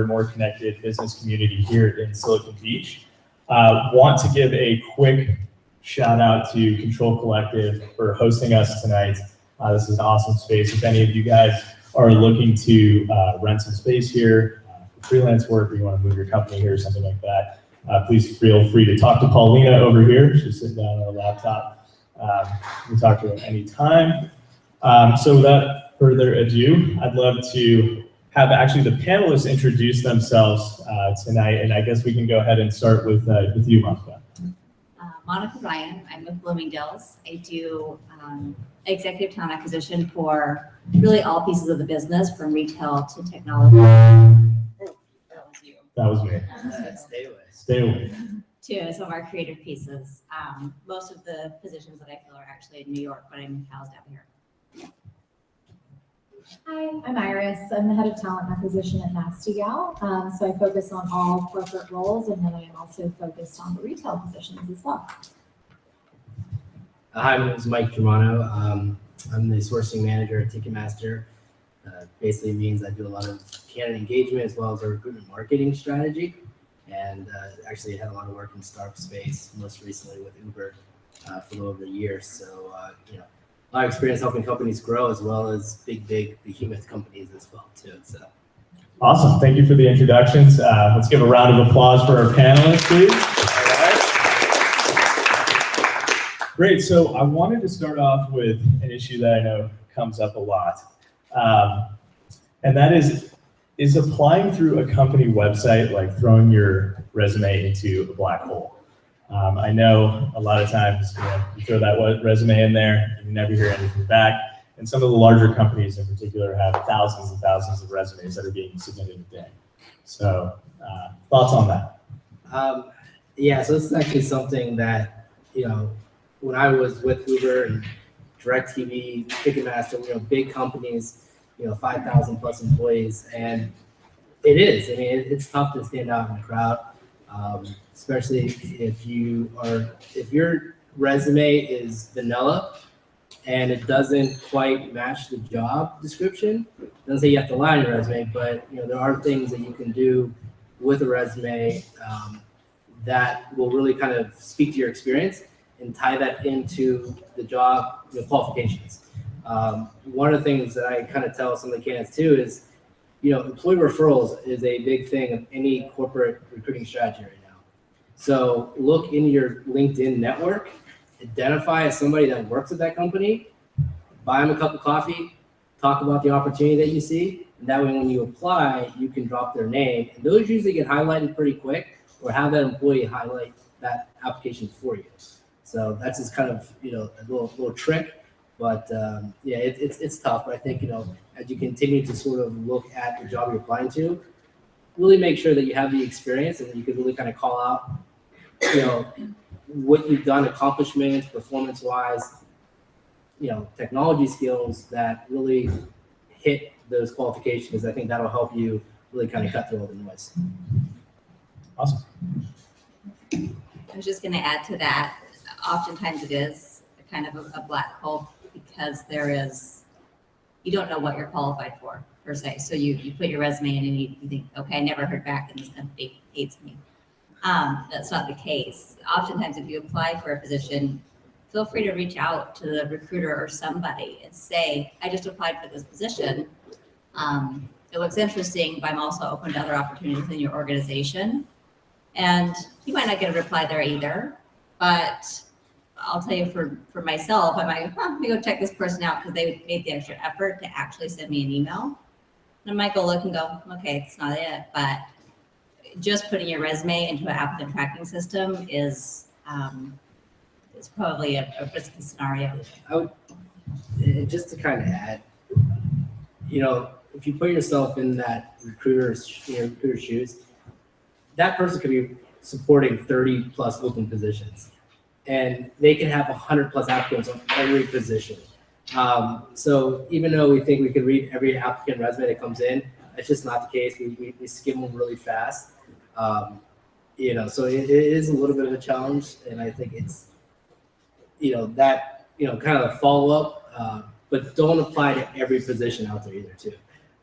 more connected business community here in Silicon Beach. Want to give a quick shout out to Control Collective for hosting us tonight. This is an awesome space. If any of you guys are looking to rent some space here, for freelance work, or you want to move your company here or something like that, please feel free to talk to Paulina over here. She's sitting down on her laptop. You can talk to her at any time. So without further ado, I'd love to have actually the panelists introduce themselves tonight, and I guess we can go ahead and start with you, Monica. Monica Ryan, I'm with Bloomingdales. I do executive talent acquisition for really all pieces of the business, from retail to technology. That was you. That was me. Stay away. Stay away. To some of our creative pieces. Most of the positions that I fill are actually in New York, but I'm housed out here. Hi, I'm Iris. I'm the head of talent acquisition at Mastigal. So I focus on all corporate roles, and then I am also focused on the retail positions as well. Hi, my name is Mike Germano. I'm the sourcing manager at Ticketmaster. Basically means I do a lot of candidate engagement as well as a recruitment marketing strategy. And actually had a lot of work in startup space, most recently with Uber for a little over a year. So, a lot of experience helping companies grow, as well as big behemoth companies as well too. So awesome. Thank you for the introductions. Let's give a round of applause for our panelists, please. All right. Great. So I wanted to start off with an issue that I know comes up a lot, and that is applying through a company website like throwing your resume into a black hole. I know a lot of times you throw that resume in there and you never hear anything back. And some of the larger companies in particular have thousands and thousands of resumes that are being submitted a day. So thoughts on that? Yeah, so this is actually something that, when I was with Uber and DirecTV, Ticketmaster, big companies, 5,000 plus employees, and it is. I mean, it's tough to stand out in the crowd. Especially if your resume is vanilla and it doesn't quite match the job description. Doesn't say you have to lie on your resume, but there are things that you can do with a resume that will really kind of speak to your experience and tie that into the job qualifications. One of the things that I kind of tell some of the candidates too is, employee referrals is a big thing of any corporate recruiting strategy right now. So look in your LinkedIn network, identify as somebody that works at that company, buy them a cup of coffee, talk about the opportunity that you see, and that way when you apply, you can drop their name. And those usually get highlighted pretty quick, or have that employee highlight that application for you. So that's just kind of, a little trick. But yeah, it's tough. But I think, as you continue to sort of look at the job you're applying to, really make sure that you have the experience and that you can really kind of call out, what you've done, accomplishments, performance-wise, technology skills that really hit those qualifications. I think that'll help you really kind of cut through all the noise. Awesome. I was just going to add to that. Oftentimes it is kind of a black hole because you don't know what you're qualified for per se. So you put your resume in and you think, okay, I never heard back and this company hates me. That's not the case. Oftentimes if you apply for a position, feel free to reach out to the recruiter or somebody and say, I just applied for this position. It looks interesting, but I'm also open to other opportunities in your organization. And you might not get a reply there either, but I'll tell you for myself, I'm like, let me go check this person out because they made the extra effort to actually send me an email. And I might go look and go, okay, it's not it. But just putting your resume into an applicant tracking system is probably a risky scenario. And just to kind of add, if you put yourself in that recruiter's shoes, that person could be supporting 30 plus open positions, and they can have 100 plus applicants on every position. So even though we think we can read every applicant resume that comes in, that's just not the case. We skim them really fast. So it is a little bit of a challenge, and I think it's, kind of a follow up, but don't apply to every position out there either too.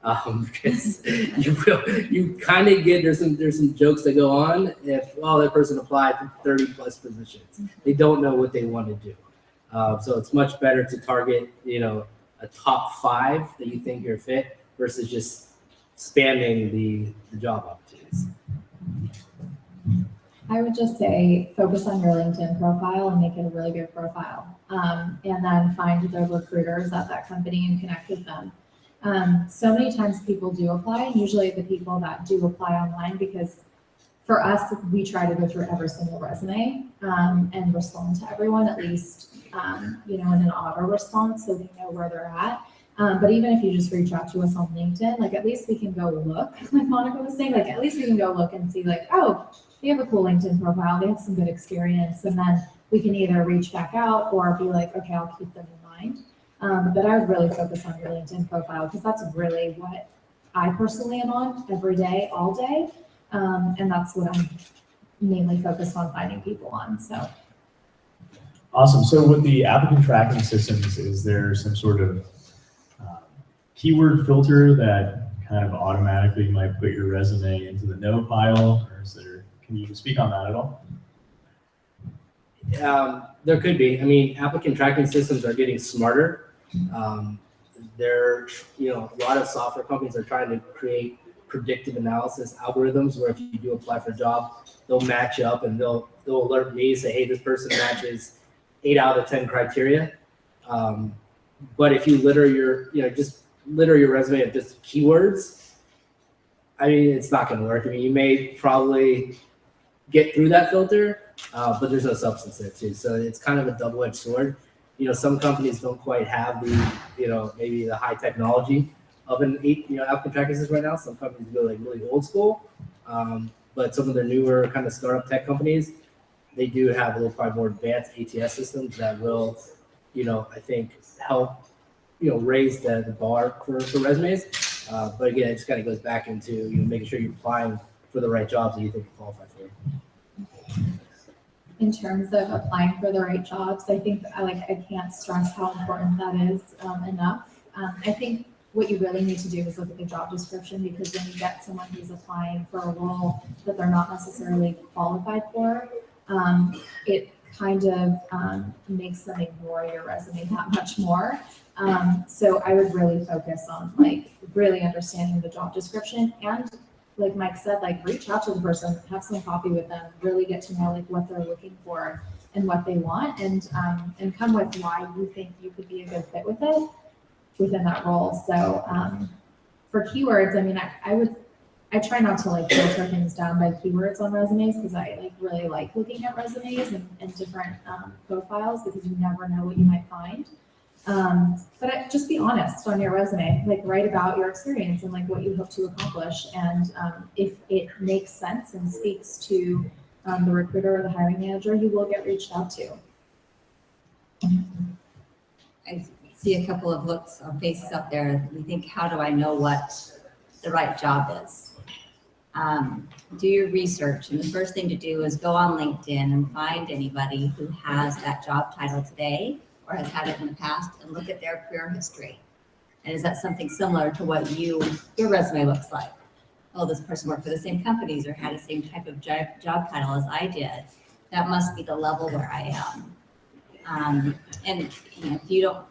Because you kind of get, there's some jokes that go on if, well, that person applied for 30 plus positions. They don't know what they want to do. So it's much better to target, a top 5 that you think you're fit versus just spamming the job opportunities. I would just say focus on your LinkedIn profile and make it a really good profile. And then find the recruiters at that company and connect with them. So many times people do apply, and usually the people that do apply online, because for us, we try to go through every single resume and respond to everyone, at least, in an auto response, so we know where they're at. But even if you just reach out to us on LinkedIn, like at least we can go look, like Monica was saying, like at least we can go look and see like, oh, they have a cool LinkedIn profile, they have some good experience, and then we can either reach back out or be like, okay, I'll keep them in mind. But I would really focus on your LinkedIn profile because that's really what I personally am on every day, all day. And that's what I'm mainly focused on finding people on, so. Awesome. So with the applicant tracking systems, is there some sort of keyword filter that kind of automatically might put your resume into the no pile, or is there, can you speak on that at all? There could be. I mean, applicant tracking systems are getting smarter. A lot of software companies are trying to create predictive analysis algorithms where if you do apply for a job, they'll match up and they'll alert me, say, hey, this person matches 8 out of 10 criteria. But if you litter your resume of just keywords, I mean, it's not going to work. I mean, you may probably get through that filter, but there's no substance there too. So it's kind of a double-edged sword. Some companies don't quite have the, maybe the high technology of an applicant tracking system right now. Some companies go like really old school, but some of the newer kind of startup tech companies, they do have a little probably more advanced ATS systems that will, I think help, raise the bar for resumes. But again, it just kind of goes back into making sure you're applying for the right jobs that you think you qualify for. In terms of applying for the right jobs, I think I can't stress how important that is enough. I think what you really need to do is look at the job description, because when you get someone who's applying for a role that they're not necessarily qualified for, it kind of makes them ignore your resume that much more. So I would really focus on really understanding the job description, and like Mike said, reach out to the person, have some coffee with them, really get to know what they're looking for and what they want, and come with why you think you could be a good fit with it within that role. So for keywords, I mean, I try not to filter things down by keywords on resumes, because I really like looking at resumes and different profiles, because you never know what you might find. But just be honest on your resume, write about your experience and what you hope to accomplish. And if it makes sense and speaks to the recruiter or the hiring manager, you will get reached out to. I see a couple of looks on faces up there. We think, how do I know what the right job is? Do your research. And the first thing to do is go on LinkedIn and find anybody who has that job title today or has had it in the past, and look at their career history. And is that something similar to what your resume looks like? Oh, this person worked for the same companies or had the same type of job title as I did. That must be the level where I am. And if you don't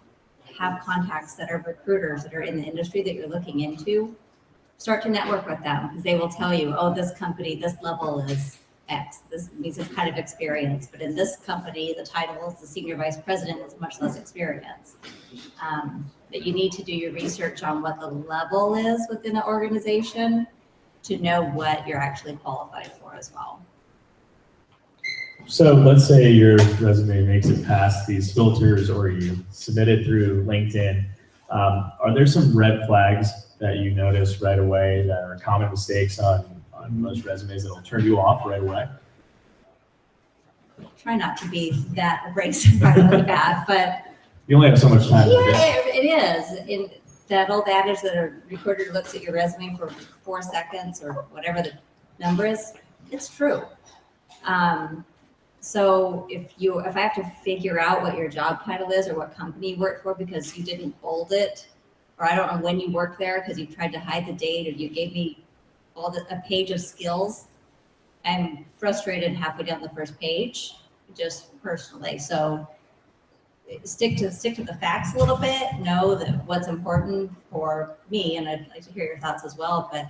have contacts that are recruiters that are in the industry that you're looking into, start to network with them, because they will tell you, oh, this company, this level is X. This means this kind of experience, but in this company, the title is the senior vice president is much less experience. But you need to do your research on what the level is within an organization to know what you're actually qualified for as well. So let's say your resume makes it past these filters, or you submit it through LinkedIn. Are there some red flags that you notice right away that are common mistakes on most resumes that will turn you off right away? Try not to be that abrasive right off the bat, but you only have so much time. Yeah, it is. In that old adage that a recruiter looks at your resume for 4 seconds or whatever the number is, it's true. So if I have to figure out what your job title is or what company you work for because you didn't bold it or I don't know when you worked there because you tried to hide the date, or you gave me a page of skills. I'm frustrated halfway down the first page, just personally. So stick to the facts a little bit. Know that what's important for me, and I'd like to hear your thoughts as well. But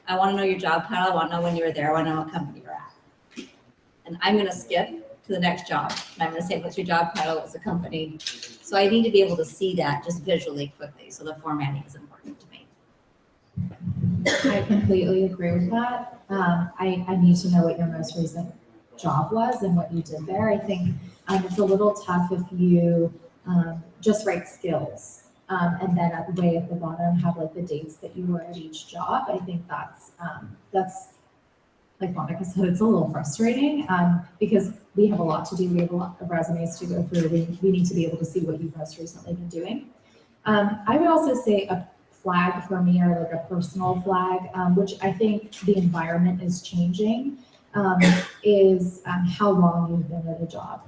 I want to know your job title. I want to know when you were there. I want to know what company you're at. And I'm going to skip to the next job. And I'm going to say, what's your job title? What's the company? So I need to be able to see that just visually quickly. So the formatting is important to me. I completely agree with that. I need to know what your most recent job was and what you did there. I think it's a little tough if you just write skills and then way at the bottom have like the dates that you were at each job. I think that's like Monica said, it's a little frustrating because we have a lot to do. We have a lot of resumes to go through. We need to be able to see what you've most recently been doing. I would also say a flag for me, or like a personal flag, which I think the environment is changing, is how long you've been at a job.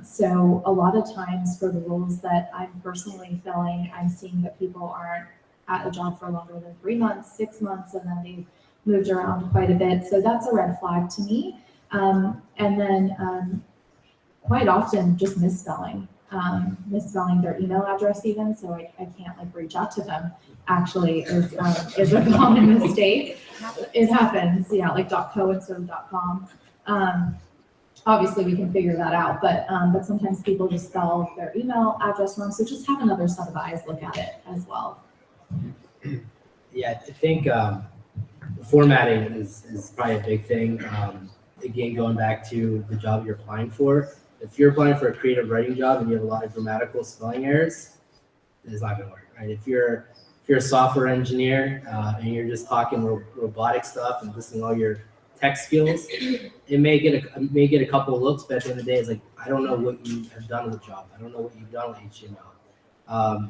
So a lot of times for the roles that I'm personally filling, I'm seeing that people aren't at a job for longer than 3 months, 6 months, and then they've moved around quite a bit. So that's a red flag to me. And then quite often just misspelling their email address even, so I can't like reach out to them, actually is a common mistake. It happens, yeah, like .co instead of .com. Obviously we can figure that out, but sometimes people just spell their email address wrong, so just have another set of eyes look at it as well. Yeah, I think formatting is probably a big thing. Again, going back to the job you're applying for, if you're applying for a creative writing job and you have a lot of grammatical spelling errors, it's not going to work, right? If you're a software engineer and you're just talking robotic stuff and listing all your tech skills, it may get a couple of looks, but at the end of the day, it's like, I don't know what you have done with the job. I don't know what you've done with HTML.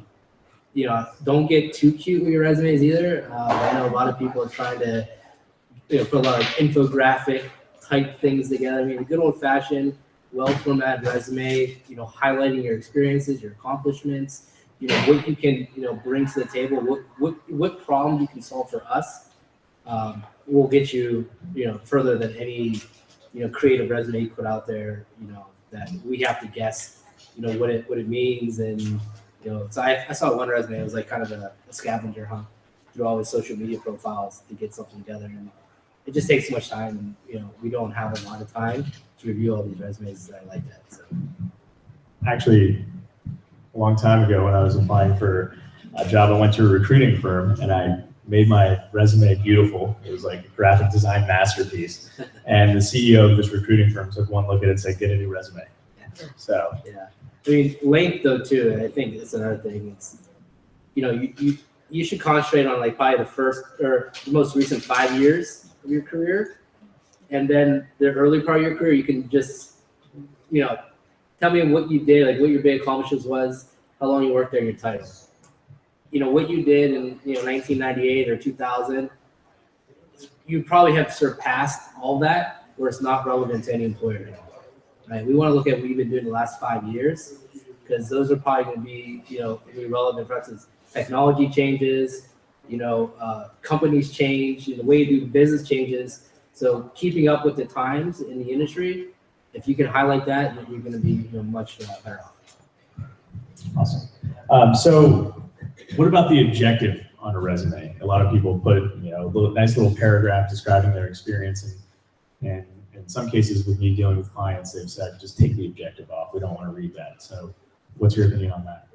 Don't get too cute with your resumes either. I know a lot of people are trying to put a lot of infographic type things together. I mean, a good old fashioned, well-formatted resume, highlighting your experiences, your accomplishments, what you can, bring to the table, what problem you can solve for us, will get you, further than any, creative resume you put out there, that we have to guess, what it means. And, so I saw one resume, it was like kind of a scavenger hunt through all his social media profiles to get something together. And it just takes so much time, and, we don't have a lot of time to review all these resumes that I like that. So. Actually, a long time ago when I was applying for a job, I went to a recruiting firm and I made my resume beautiful. It was like a graphic design masterpiece. And the CEO of this recruiting firm took one look at it and said, get a new resume. So yeah. I mean, length though too, I think it's another thing. It's, you should concentrate on like probably the first or the most recent 5 years of your career. And then the early part of your career, you can just, tell me what you did, like what your big accomplishments was, how long you worked there, and your title. What you did in 1998 or 2000, you probably have surpassed all that, where it's not relevant to any employer anymore. Right? We want to look at what you've been doing the last 5 years, because those are probably going to be relevant for us as technology changes, companies change, the way you do business changes. So keeping up with the times in the industry, if you can highlight that, you're going to be much better off. Awesome. So what about the objective on a resume? A lot of people put a nice little paragraph describing their experience, and in some cases with me dealing with clients, they've said, just take the objective off. We don't want to read that. So what's your opinion on that?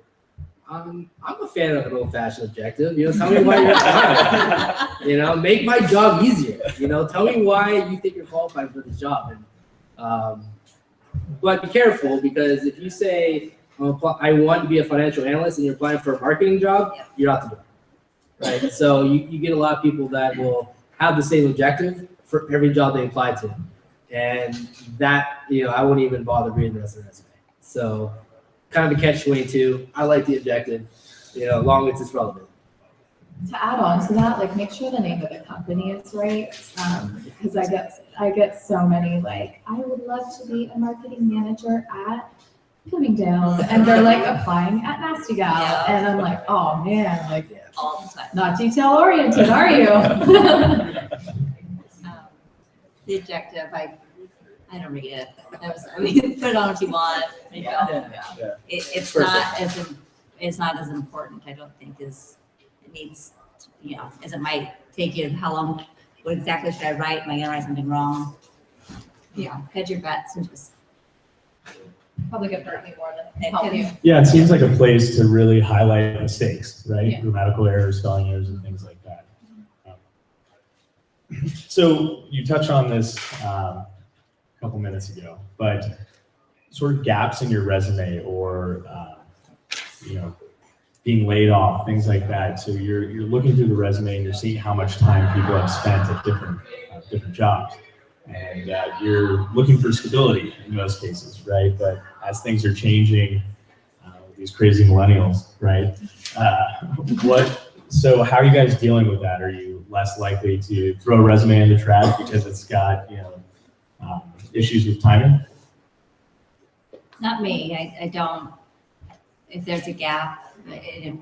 I'm a fan of an old-fashioned objective. Tell me why you're applying. Make my job easier. Tell me why you think you're qualified for the job. And, but be careful, because if you say I want to be a financial analyst and you're applying for a marketing job, you're out the door. Right? So you get a lot of people that will have the same objective for every job they apply to, and that I wouldn't even bother reading the rest of the resume. So. Kind of a catch-22. I like the objective, long as it's relevant. To add on to that, like make sure the name of the company is right, because I get so many like, I would love to be a marketing manager at, Bloomingdales, and they're like applying at Nasty Gal, Yeah. and I'm like, oh man, like all the time. not detail oriented, are you? The objective, I don't read it. I mean, put it on if you want. You know. Yeah. It's Perfect. it's not as important. I don't think as it needs. You know, as it might take you. How long? What exactly should I write? Am I gonna write something wrong? Yeah, hedge your bets and just. Probably could hurt me more than It help could. you. Yeah, it seems like a place to really highlight mistakes, right? Yeah. Grammatical errors, spelling errors, and things like that. So you touched on this a couple minutes ago, but sort of gaps in your resume or being laid off, things like that. So you're looking through the resume and you're seeing how much time people have spent at different jobs. And you're looking for stability in most cases, right? But as things are changing, these crazy millennials, right? So how are you guys dealing with that? Are you less likely to throw a resume in the trash because it's got, issues with timing? Not me. I don't. If there's a gap, it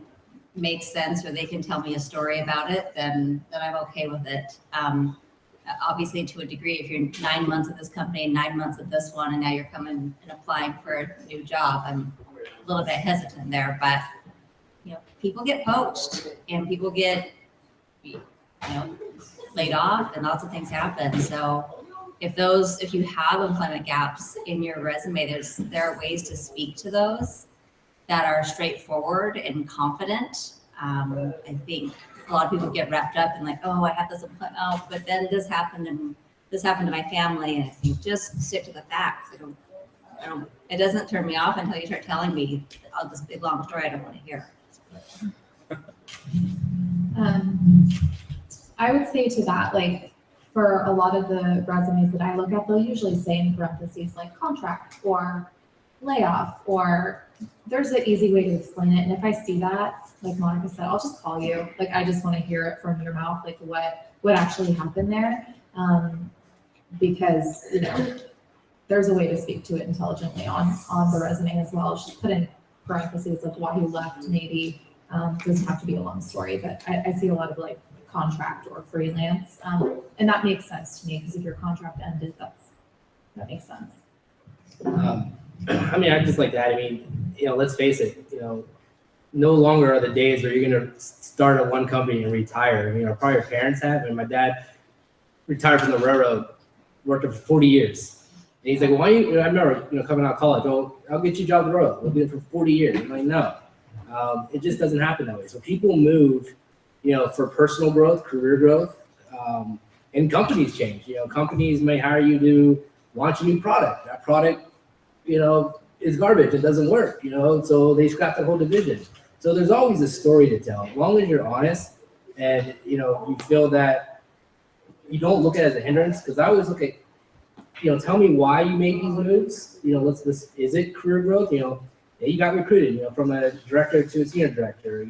makes sense, or they can tell me a story about it, then I'm okay with it. Obviously, to a degree, if you're 9 months at this company, 9 months at this one, and now you're coming and applying for a new job, I'm a little bit hesitant there. But people get poached, and people get laid off, and lots of things happen. So if you have employment gaps in your resume, there are ways to speak to those that are straightforward and confident. I think a lot of people get wrapped up in like, oh, I have this employment, but then this happened to my family, and I think just stick to the facts. I don't. It doesn't turn me off until you start telling me this big long story I don't want to hear. I would say to that, like, for a lot of the resumes that I look at, they'll usually say in parentheses like contract or layoff, or there's an easy way to explain it. And if I see that, like Monica said, I'll just call you. Like, I just want to hear it from your mouth, like what actually happened there. Because, there's a way to speak to it intelligently on the resume as well. Just put in parentheses of why you left, maybe. Doesn't have to be a long story, but I see a lot of like contract or freelance. And that makes sense to me, because if your contract ended, that makes sense. I'd just like to add, let's face it, no longer are the days where you're going to start at one company and retire. Probably your parents have, and my dad retired from the railroad, worked for 40 years. And he's like, well, why you, I remember, coming out of college, I'll get you a job at the railroad. We'll be there for 40 years. I'm like, no, it just doesn't happen that way. So people move, for personal growth, career growth, and companies change. Companies may hire you to launch a new product. That product, is garbage. It doesn't work, so they scrap the whole division. So there's always a story to tell. As long as you're honest and, you feel that you don't look at it as a hindrance, because I always look at, tell me why you made these moves. Is it career growth? You got recruited, from a director to a senior director,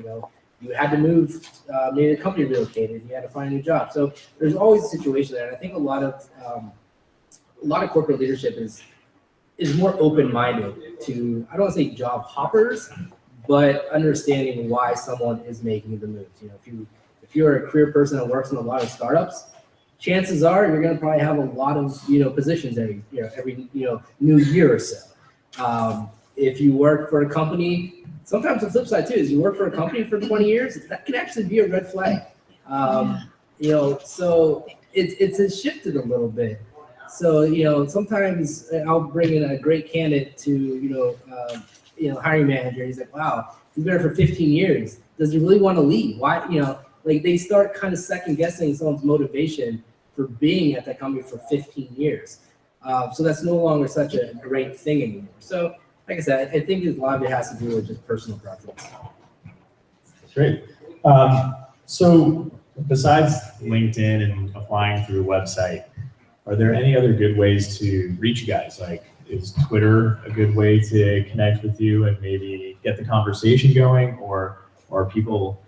you had to move, maybe the company relocated, you had to find a new job. So there's always a situation there. And I think a lot of corporate leadership is more open-minded to, I don't want to say job hoppers, but understanding why someone is making the moves. If you're a career person that works in a lot of startups, chances are you're going to probably have a lot of positions every new year or so. If you work for a company, sometimes the flip side too is you work for a company for 20 years, that can actually be a red flag. So it's shifted a little bit. So, sometimes I'll bring in a great candidate to, hiring manager. He's like, wow, he's been there for 15 years. Does he really want to leave? Why, they start kind of second guessing someone's motivation for being at that company for 15 years. So that's no longer such a great thing anymore. So, like I said, I think a lot of it has to do with just personal preference. Great. So besides LinkedIn and applying through a website, are there any other good ways to reach you guys? Like, is Twitter a good way to connect with you and maybe get the conversation going? Or are people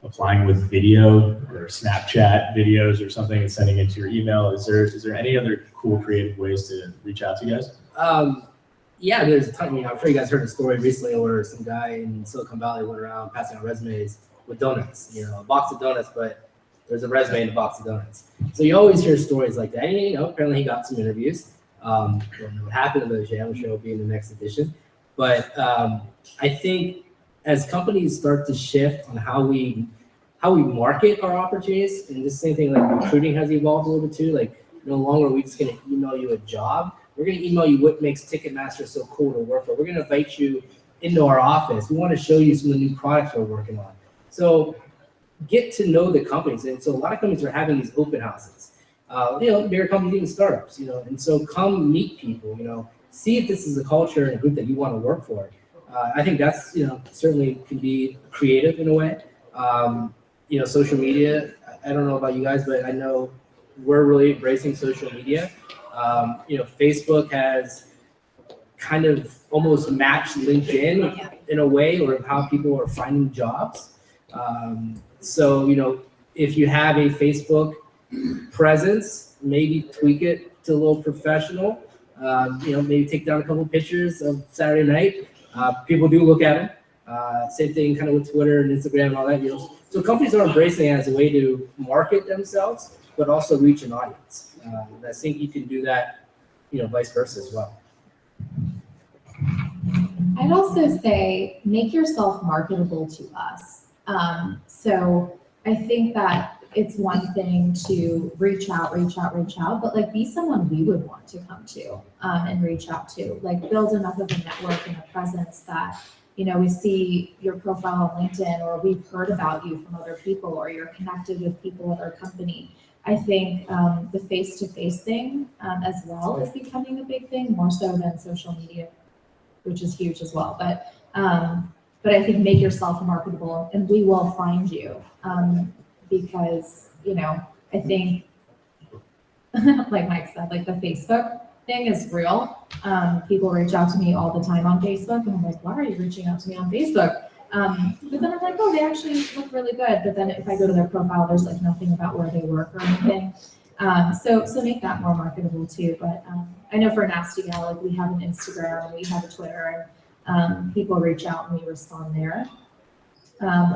applying with video or Snapchat videos or something and sending it to your email? Is there any other cool creative ways to reach out to you guys? Yeah, there's a ton. I'm sure you guys heard the story recently where some guy in Silicon Valley went around passing out resumes with donuts. A box of donuts, but there's a resume in a box of donuts. So you always hear stories like that. And, apparently he got some interviews. Don't know what happened to those yet. I'm sure it'll be in the next edition. But I think as companies start to shift on how we market our opportunities, and the same thing like recruiting has evolved a little bit too. Like no longer are we just going to email you a job. We're going to email you what makes Ticketmaster so cool to work for. We're going to invite you into our office. We want to show you some of the new products we're working on. So get to know the companies. And so a lot of companies are having these open houses. Bigger companies, even startups, and so come meet people, see if this is a culture and a group that you want to work for. I think that's, certainly can be creative in a way. Social media, I don't know about you guys, but I know we're really embracing social media. Facebook has kind of almost matched LinkedIn in a way, or how people are finding jobs. So, if you have a Facebook presence, maybe tweak it to a little professional. Maybe take down a couple of pictures of Saturday night. People do look at them. Same thing kind of with Twitter and Instagram and all that. So companies are embracing it as a way to market themselves, but also reach an audience. I think you can do that, vice versa as well. I'd also say make yourself marketable to us. So I think that it's one thing to reach out, but like be someone we would want to come to and reach out to. Like build enough of a network and a presence that, we see your profile on LinkedIn, or we've heard about you from other people, or you're connected with people at our company. I think the face-to-face thing as well is becoming a big thing, more so than social media, which is huge as well. But I think make yourself marketable, and we will find you because I think like Mike said, like the Facebook thing is real. People reach out to me all the time on Facebook, and I'm like, why are you reaching out to me on Facebook? But then I'm like, oh, they actually look really good. But then if I go to their profile, there's like nothing about where they work or anything. So make that more marketable too. But I know for Nasty Gal, like we have an Instagram, and we have a Twitter, and people reach out and we respond there.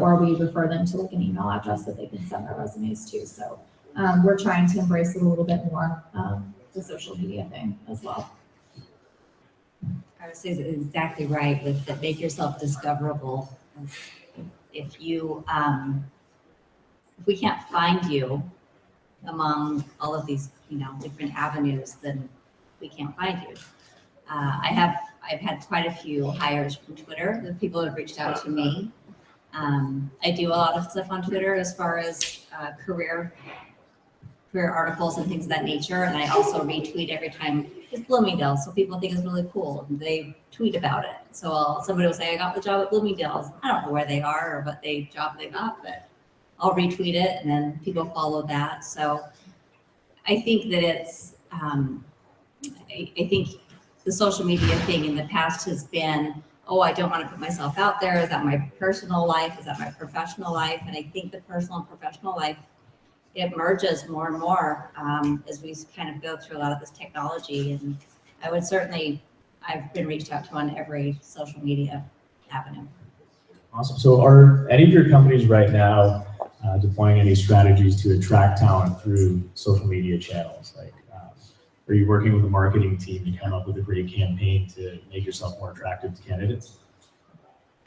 Or we refer them to like an email address that they can send their resumes to. So we're trying to embrace it a little bit more, the social media thing as well. I would say exactly right with the make yourself discoverable. If we can't find you among all of these, different avenues, then we can't find you. I've had quite a few hires from Twitter. The people have reached out to me. I do a lot of stuff on Twitter as far as career articles and things of that nature. And I also retweet every time it's Bloomingdales. So people think it's really cool. And they tweet about it. So somebody will say, I got the job at Bloomingdales. I don't know where they are or what job they got, but I'll retweet it and then people follow that. So I think that it's, I think the social media thing in the past has been, I don't want to put myself out there. Is that my personal life? Is that my professional life? And I think the personal and professional life, it merges more and more as we kind of go through a lot of this technology. And I've been reached out to on every social media avenue. Awesome. So are any of your companies right now deploying any strategies to attract talent through social media channels? Like, are you working with a marketing team to come up with a great campaign to make yourself more attractive to candidates?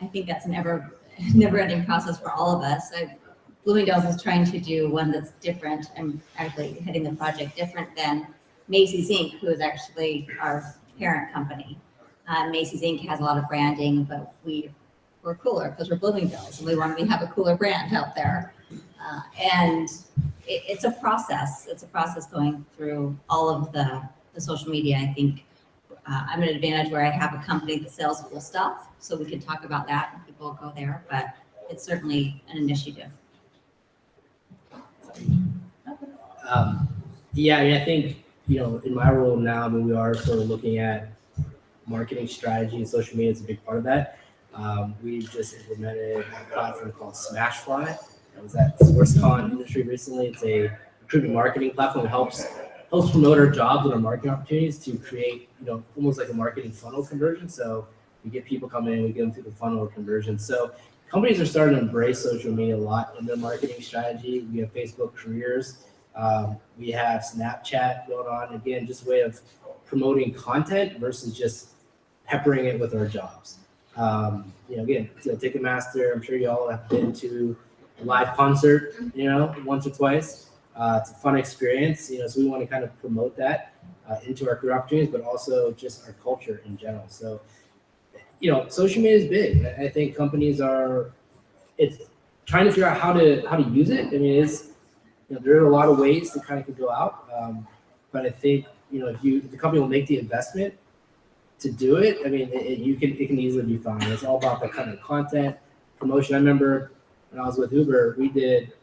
I think that's a never-ending process for all of us. Bloomingdale's is trying to do one that's different. I'm actually heading the project different than Macy's Inc., who is actually our parent company. Macy's Inc. has a lot of branding, but we're cooler because we're Bloomingdale's, and we want to have a cooler brand out there. And it's a process. It's a process going through all of the social media. I think I'm at an advantage where I have a company that sells cool stuff, so we can talk about that and people go there, but it's certainly an initiative. I think, in my role now, we are sort of looking at marketing strategy, and social media is a big part of that. We've just implemented a platform called Smashfly. I was at SourceCon industry recently. It's a recruitment marketing platform that helps helps promote our jobs and our marketing opportunities to create, almost like a marketing funnel conversion. So we get people coming in, we get them through the funnel of conversion. So companies are starting to embrace social media a lot in their marketing strategy. We have Facebook careers. We have Snapchat going on. Again, just a way of promoting content versus just peppering it with our jobs. Again, Ticketmaster, I'm sure you all have been to a live concert, once or twice. It's a fun experience, so we want to kind of promote that into our career opportunities, but also just our culture in general. So, social media is big. I think companies it's trying to figure out how to use it. I mean, there are a lot of ways to kind of go out, but I think if the company will make the investment to do it, I mean, it can easily be fine. It's all about the kind of content promotion. I remember when I was with Uber, we did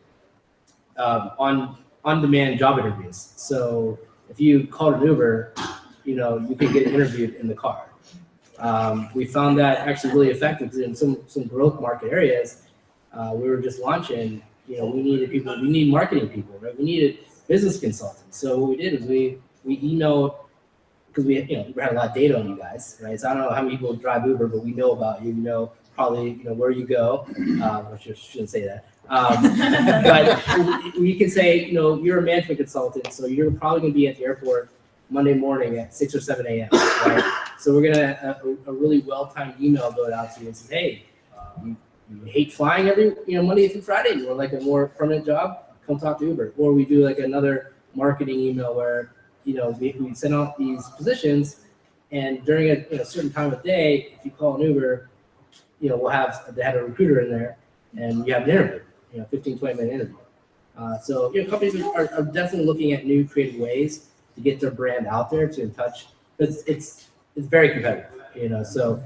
on-demand job interviews. So if you called an Uber, you could get interviewed in the car. We found that actually really effective because in some growth market areas, we were just launching. We need marketing people, right? We needed business consultants. So what we did is we emailed, because we had a lot of data on you guys, right? So I don't know how many people drive Uber, but we know about you. We know probably where you go. Which I shouldn't say that. But we can say you're a management consultant, so you're probably going to be at the airport Monday morning at 6 or 7 a.m. Right? So we're gonna a really well-timed email go out to you and say, hey, you hate flying every Monday through Friday. You want like a more permanent job? Come talk to Uber. Or we do like another marketing email where we send out these positions, and during a certain time of day, if you call an Uber, we'll have a recruiter in there, and you have an interview, 15, 20-minute interview. So companies are definitely looking at new creative ways to get their brand out there to touch. But it's very competitive, So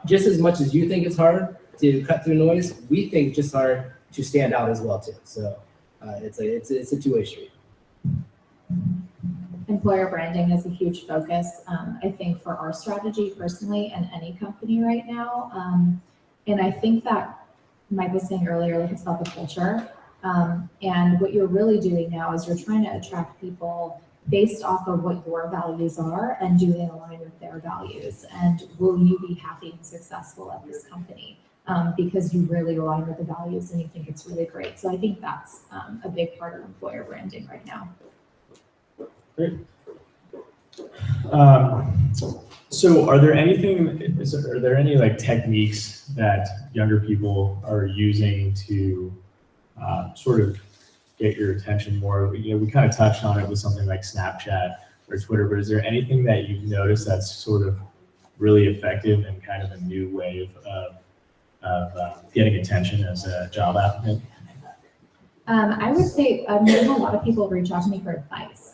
just as much as you think it's hard to cut through noise, we think it's just hard to stand out as well too. So it's a two-way street. Employer branding is a huge focus, I think, for our strategy personally and any company right now. And I think that Mike was saying earlier, like it's about the culture. And what you're really doing now is you're trying to attract people based off of what your values are, and do they align with their values? And will you be happy and successful at this company? Because you really align with the values and you think it's really great. So I think that's a big part of employer branding right now. Great. So are there any like techniques that younger people are using to sort of get your attention more? We kind of touched on it with something like Snapchat or Twitter, but is there anything that you've noticed that's sort of really effective and kind of a new way of getting attention as a job applicant? I would say I'm getting a lot of people reach out to me for advice.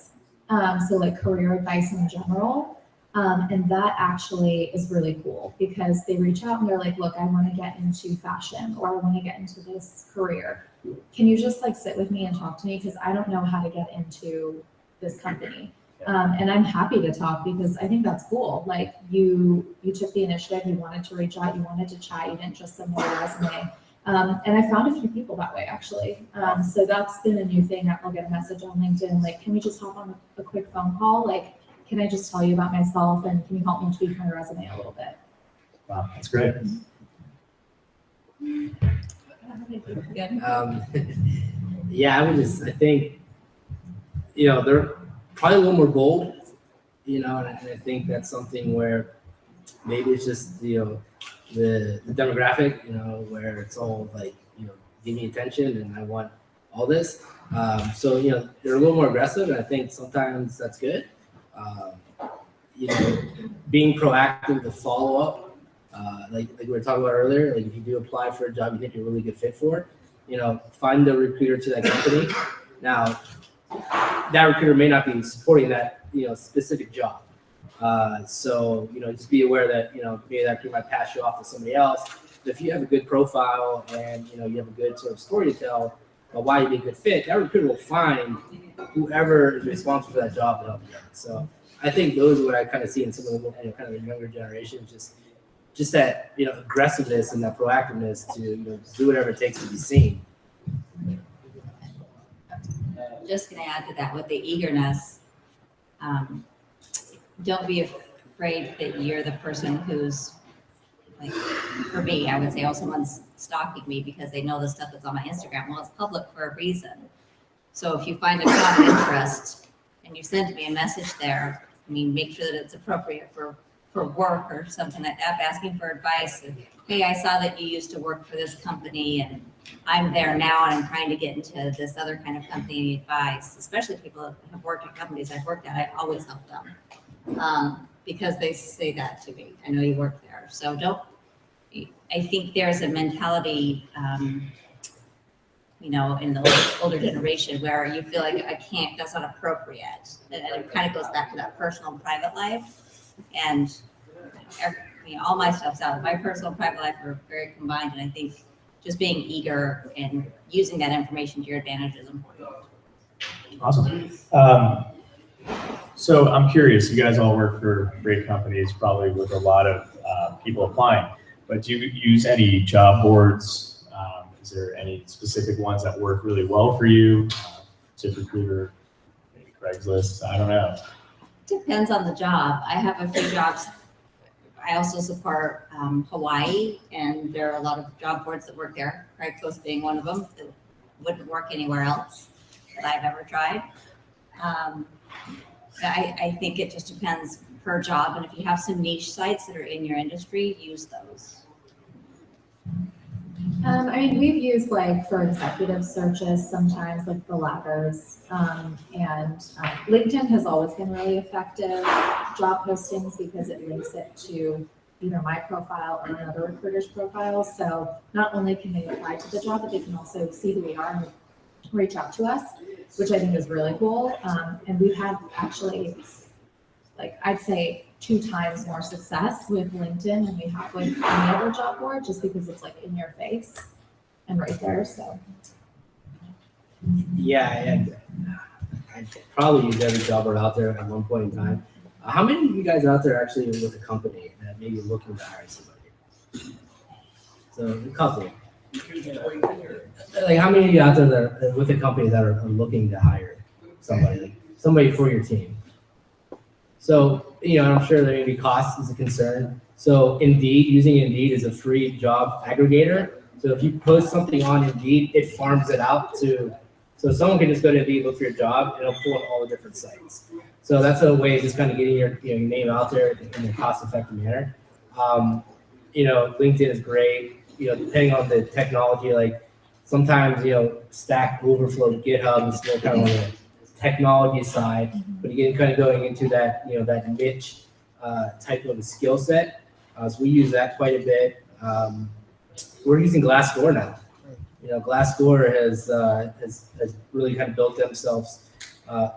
So like career advice in general. And that actually is really cool because they reach out and they're like, look, I want to get into fashion, or I want to get into this career. Can you just like sit with me and talk to me? Because I don't know how to get into this company. And I'm happy to talk because I think that's cool. Like you took the initiative, you wanted to reach out, you wanted to chat, you didn't just submit a resume. And I found a few people that way actually. So that's been a new thing. I'll get a message on LinkedIn, like, can we just hop on a quick phone call? Like, can I just tell you about myself and can you help me tweak my resume a little bit? Wow, that's great. Yeah, I think, they're probably a little more bold, and I think that's something where maybe it's just, the demographic, where it's all like, give me attention and I want all this. So, they're a little more aggressive, and I think sometimes that's good. Being proactive to follow up, like we were talking about earlier, like if you do apply for a job you think you're a really good fit for, find the recruiter to that company. Now, that recruiter may not be supporting that, specific job. So, just be aware that, maybe that recruiter might pass you off to somebody else. But if you have a good profile and, you have a good sort of story to tell about why you'd be a good fit, that recruiter will find whoever is responsible for that job to help you out. So I think those are what I kind of see in some of the kind of the younger generation, just that, aggressiveness and that proactiveness to, do whatever it takes to be seen. just going to add to that with the eagerness. Don't be afraid that you're the person who's, like, for me, I would say, oh, someone's stalking me because they know the stuff that's on my Instagram. Well, it's public for a reason. So if you find a common interest and you send me a message there, I mean, make sure that it's appropriate for work or something like that, asking for advice. Hey, I saw that you used to work for this company and I'm there now and I'm trying to get into this other kind of company advice, especially people that have worked at companies I've worked at. I always help them because they say that to me. I know you work there. So I think there's a mentality, you know, in the older generation where you feel like I can't, that's not appropriate. And it kind of goes back to that personal and private life. And all my stuff's out. My personal and private life are very combined. And I think just being eager and using that information to your advantage is important. Awesome. So I'm curious, you guys all work for great companies, probably with a lot of people applying, but do you use any job boards? Is there any specific ones that work really well for you? ZipRecruiter, maybe Craigslist, I don't know. Depends on the job. I have a few jobs. I also support Hawaii, and there are a lot of job boards that work there, Craigslist being one of them, that wouldn't work anywhere else that I've ever tried. I think it just depends per job, and if you have some niche sites that are in your industry, use those. I mean, we've used, like, for executive searches, sometimes like the ladders, and LinkedIn has always been really effective job postings because it links it to either my profile or another recruiter's profile. So not only can they apply to the job, but they can also see who we are and reach out to us, which I think is really cool. And we've had actually, like, I'd say 2 times more success with LinkedIn than we have with any other job board, just because it's, like, in your face and right there. So Yeah, and I probably used every job board out there at one point in time. How many of you guys out there actually with a company that may be looking to hire somebody? So a couple. Like, how many of you out there that are with a company that are looking to hire somebody, like somebody for your team? So, you know, I'm sure there may be cost is a concern. So Indeed, using Indeed is a free job aggregator. So if you post something on Indeed, it farms it out to, so someone can just go to Indeed, look for your job, and it'll pull in all the different sites. So that's a way of just kind of getting your name out there in a cost-effective manner. You know, LinkedIn is great. You know, depending on the technology, like sometimes, you know, Stack Overflow, GitHub is still kind of on the technology side, but again, kind of going into that, you know, that niche type of a skill set. So we use that quite a bit. We're using Glassdoor now. You know, Glassdoor has really kind of built themselves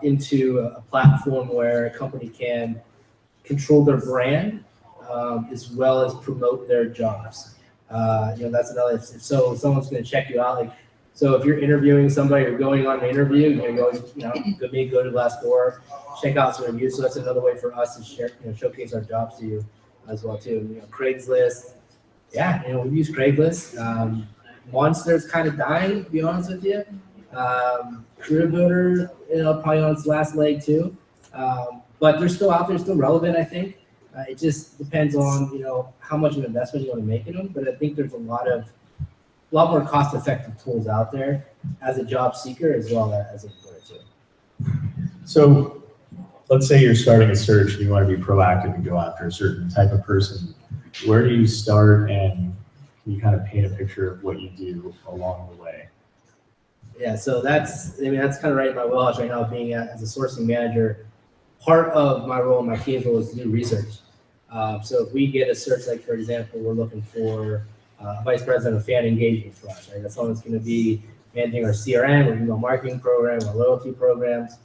into a platform where a company can control their brand as well as promote their jobs. You know, that's another. So someone's going to check you out, like, so if you're interviewing somebody or going on an interview, you know, go to Glassdoor, check out some reviews. So that's another way for us to share, you know, showcase our jobs to you as well too. You know, Craigslist. Yeah, you know, we've used Craigslist. Monster's kind of dying, to be honest with you. Career Builder, you know, probably on its last leg too. But they're still out there, still relevant, I think. It just depends on, you know, how much of an investment you want to make in them. But I think there's a lot more cost-effective tools out there as a job seeker as well as an employer too. So let's say you're starting a search and you want to be proactive and go after a certain type of person. Where do you start, and can you kind of paint a picture of what you do along the way? Yeah, so that's kind of right in my wheelhouse right now, being as a sourcing manager. Part of my role and my team's role is to do research. So if we get a search, like for example, we're looking for vice president of fan engagement for us, right? That's someone that's going to be managing our CRM, our email marketing program, our loyalty programs.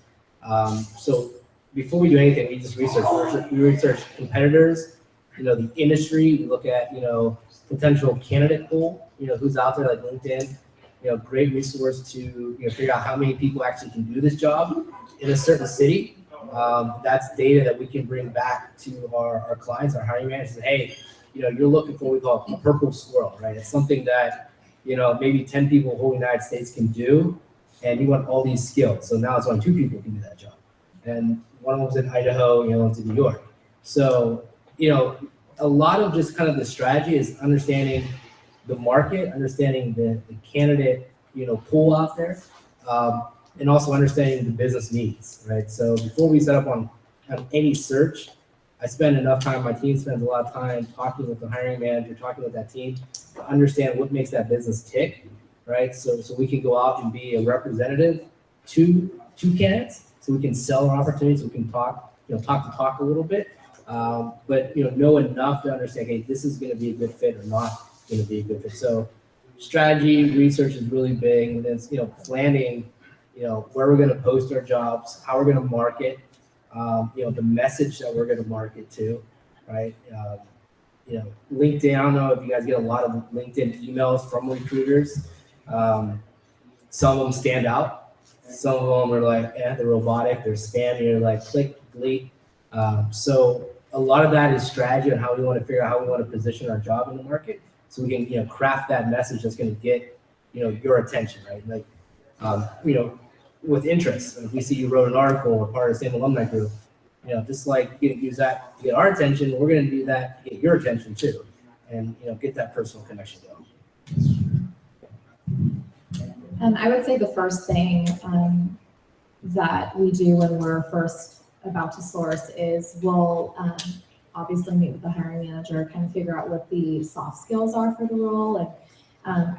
So before we do anything, we just research. We research competitors, you know, the industry. We look at, you know, potential candidate pool, you know, who's out there, like LinkedIn. You know, great resource to, you know, figure out how many people actually can do this job in a certain city. That's data that we can bring back to our clients, our hiring managers. Hey, you know, you're looking for what we call a purple squirrel, right? It's something that, you know, maybe 10 people in the whole United States can do. and you want all these skills. So now it's only 2 people can do that job. And one was in Idaho, and the other one's in New York. So, a lot of just kind of the strategy is understanding the market, understanding the candidate, pool out there, and also understanding the business needs, right? So before we set up on any search, I spend enough time, my team spends a lot of time talking with the hiring manager, talking with that team to understand what makes that business tick, right? So we can go out and be a representative to candidates, so we can sell our opportunities, we can talk a little bit, but know enough to understand, hey, this is going to be a good fit or not going to be a good fit. So strategy, research is really big, and then planning, where we're going to post our jobs, how we're going to market, the message that we're going to market to, right? LinkedIn, I don't know if you guys get a lot of LinkedIn emails from recruiters. Some of them stand out. Some of them are like, they're robotic, they're spam, you're like, click, delete. So a lot of that is strategy on how we want to figure out how we want to position our job in the market, so we can, craft that message that's going to get, your attention, right? Like, with interest. If we see you wrote an article or part of the same alumni group, just like use that to get our attention, we're going to do that to get your attention too, and get that personal connection going. I would say the first thing that we do when we're first about to source is we'll obviously meet with the hiring manager, kind of figure out what the soft skills are for the role. And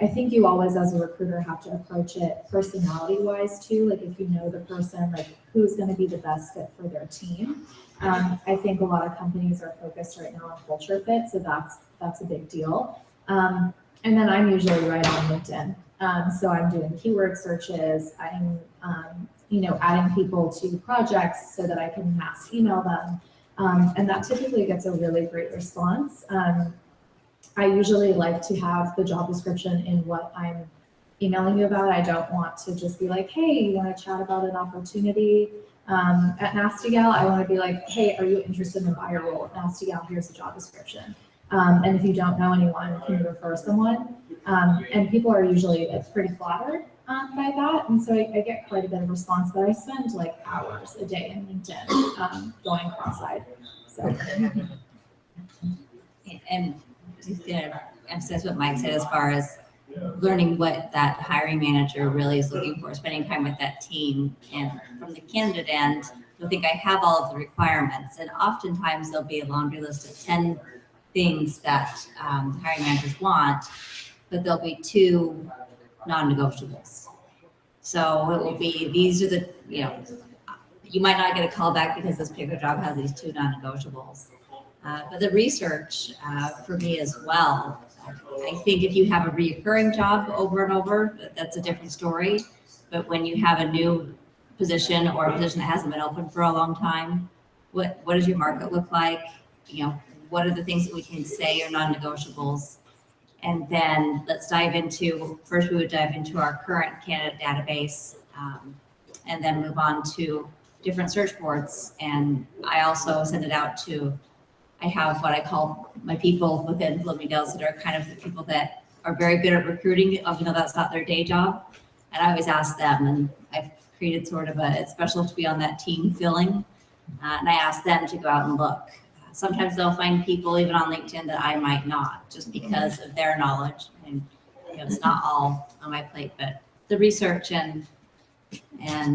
I think you always, as a recruiter, have to approach it personality-wise too. Like, if you know the person, like who's going to be the best fit for their team. I think a lot of companies are focused right now on culture fit, so that's a big deal. And then I'm usually right on LinkedIn. So I'm doing keyword searches. I'm, adding people to projects so that I can mass email them. And that typically gets a really great response. I usually like to have the job description in what I'm emailing you about. I don't want to just be like, hey, you want to chat about an opportunity at Nasty Gal? I want to be like, hey, are you interested in a buyer role at Nasty Gal? Here's the job description. And if you don't know anyone, can you refer someone? And people are usually pretty flattered by that. And so I get quite a bit of response, but I spend like hours a day in LinkedIn going cross-eyed. So. And just to emphasize what Mike said as far as learning what that hiring manager really is looking for, spending time with that team. And from the candidate end, you'll think I have all of the requirements. And oftentimes there'll be a laundry list of 10 things that hiring managers want, but there'll be 2 non-negotiables. So it will be, these are the, you might not get a call back because this particular job has these 2 non-negotiables. But the research for me as well, I think if you have a reoccurring job over and over, that's a different story. But when you have a new position or a position that hasn't been open for a long time, what does your market look like? What are the things that we can say are non-negotiables? And then let's dive into, first we would dive into our current candidate database, and then move on to different search boards. And I also send it out to, I have what I call my people within Bloomingdales that are kind of the people that are very good at recruiting, even though that's not their day job. And I always ask them, and I've created sort of a special to be on that team filling. And I ask them to go out and look. Sometimes they'll find people even on LinkedIn that I might not, just because of their knowledge. And it's not all on my plate, but the research and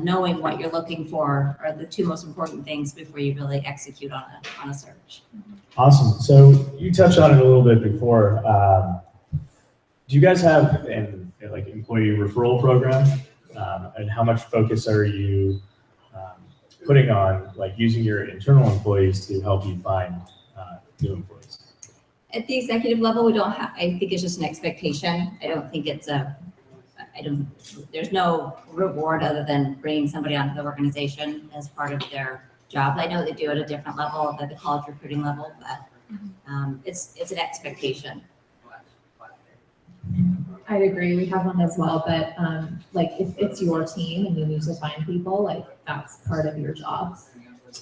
knowing what you're looking for are the 2 most important things before you really execute on a search. Awesome. So you touched on it a little bit before. Do you guys have an employee referral program? And how much focus are you putting on using your internal employees to help you find new employees? At the executive level, we don't have, I think it's just an expectation. I don't think it's there's no reward other than bringing somebody onto the organization as part of their job. I know they do at a different level, at the college recruiting level, but it's an expectation. I'd agree. We have one as well, but if it's your team and you need to find people, that's part of your job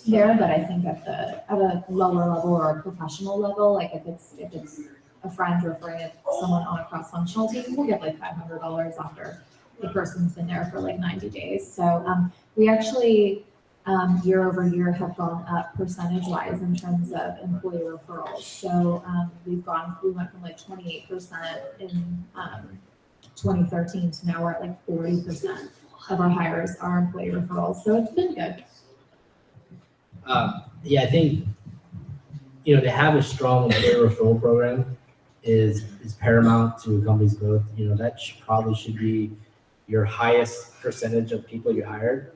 there. But I think at a lower level or a professional level, if it's a friend referring someone on a cross-functional team, we'll get $500 after the person's been there for like 90 days. So we actually year over year have gone up percentage-wise in terms of employee referrals. So we went from like 28% in 2013 to now we're at like 40% of our hires are employee referrals. So it's been good. Yeah, I think, to have a strong employee referral program is paramount to a company's growth. That probably should be your highest percentage of people you hire.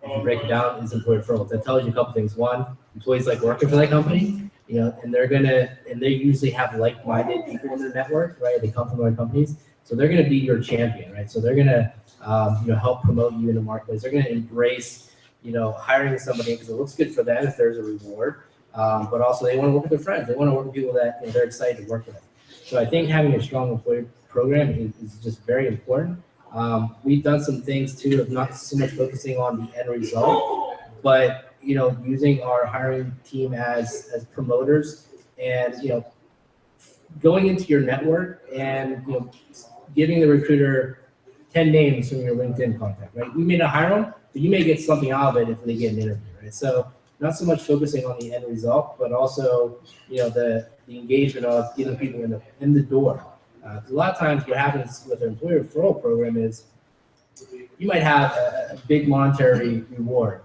If you break it down, is employee referrals. That tells you a couple things. One, employees like working for that company, and they usually have like-minded people in their network, right? They come from other companies, so they're gonna be your champion, right? So they're gonna, help promote you in the marketplace. They're gonna embrace, hiring somebody because it looks good for them if there's a reward, but also they want to work with their friends. They want to work with people that they're excited to work with. So I think having a strong employee program is just very important. We've done some things too of not so much focusing on the end result, but using our hiring team as promoters and going into your network and giving the recruiter 10 names from your LinkedIn contact, right? You may not hire them, but you may get something out of it if they get an interview, right? So not so much focusing on the end result, but also the engagement of getting people in the door. A lot of times what happens with an employee referral program is you might have a big monetary reward,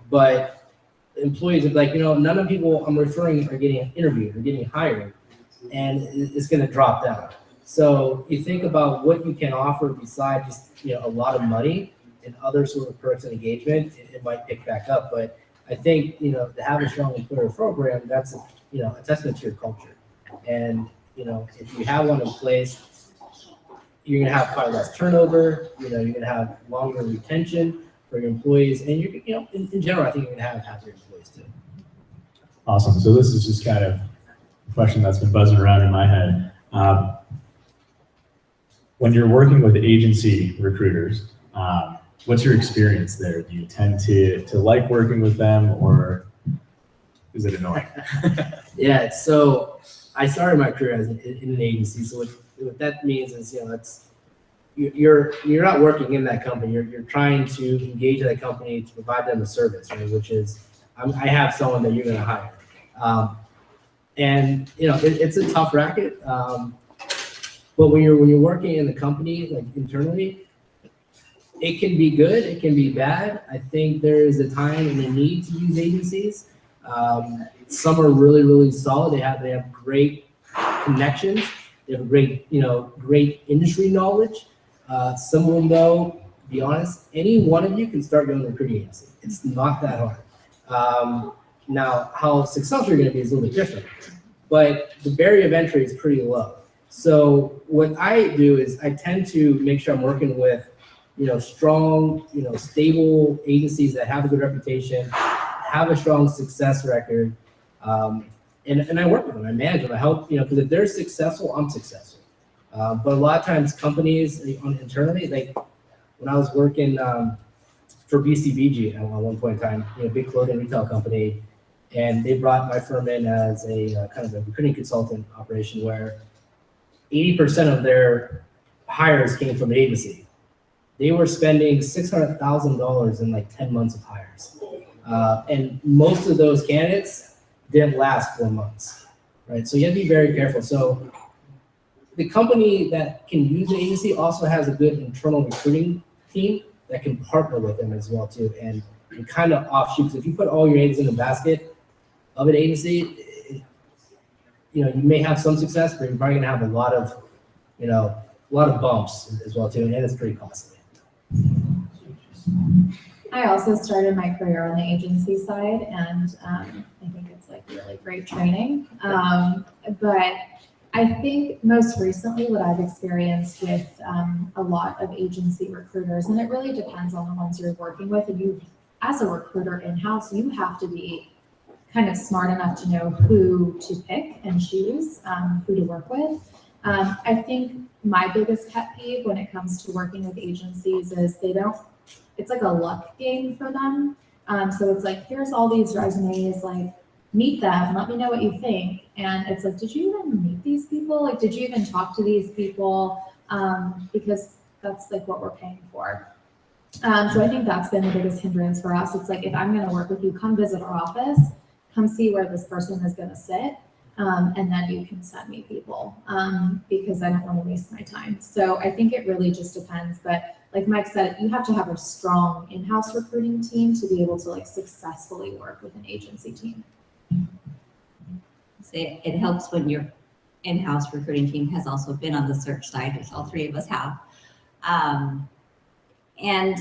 but employees are like, none of the people I'm referring are getting interviewed or getting hired, and it's going to drop down. So you think about what you can offer besides just a lot of money and other sort of perks and engagement, it might pick back up. But I think to have a strong employer program, that's a testament to your culture. And if you have one in place, you're gonna have probably less turnover. You're gonna have longer retention for your employees, and in general, I think you're gonna have happier employees too. Awesome. So this is just kind of a question that's been buzzing around in my head. When you're working with agency recruiters, what's your experience there? Do you tend to like working with them, or is it annoying? Yeah. So I started my career in an agency. So what that means is, you're not working in that company. You're trying to engage that company to provide them a service, right? Which is, I have someone that you're going to hire, and it's a tough racket. But when you're working in the company, like internally, it can be good, it can be bad. I think there is a time and a need to use agencies. Some are really, really solid. They have great connections. They have great industry knowledge. Some of them, though, to be honest, any one of you can start your own recruiting agency. It's not that hard. Now, how successful you're going to be is a little bit different, but the barrier of entry is pretty low. So what I do is I tend to make sure I'm working with, strong, stable agencies that have a good reputation, have a strong success record, and I work with them. I manage them. I help, because if they're successful, I'm successful. But a lot of times companies internally, like when I was working for BCBG at one point in time, big clothing retail company, and they brought my firm in as a kind of a recruiting consultant operation where 80% of their hires came from an agency. They were spending $600,000 in like 10 months of hires. And most of those candidates didn't last 4 months, right? So you have to be very careful. So the company that can use an agency also has a good internal recruiting team that can partner with them as well too. And kind of offshoots, if you put all your eggs in the basket of an agency, you may have some success, but you're probably gonna have a lot of bumps as well too, and it's pretty costly. I also started my career on the agency side, and I think it's like really great training. But I think most recently what I've experienced with a lot of agency recruiters, and it really depends on the ones you're working with, and you, as a recruiter in-house, you have to be kind of smart enough to know who to pick and choose, who to work with. I think my biggest pet peeve when it comes to working with agencies is it's like a luck game for them. So it's like, here's all these resumes, like meet them, let me know what you think. And it's like, did you even meet these people? Like, did you even talk to these people? Because That's like what we're paying for. So I think that's been the biggest hindrance for us. It's like, if I'm going to work with you, come visit our office, come see where this person is going to sit, and then you can send me people, because I don't want to waste my time. So I think it really just depends. But like Mike said, you have to have a strong in-house recruiting team to be able to like successfully work with an agency team. So it helps when your in-house recruiting team has also been on the search side, which all three of us have. And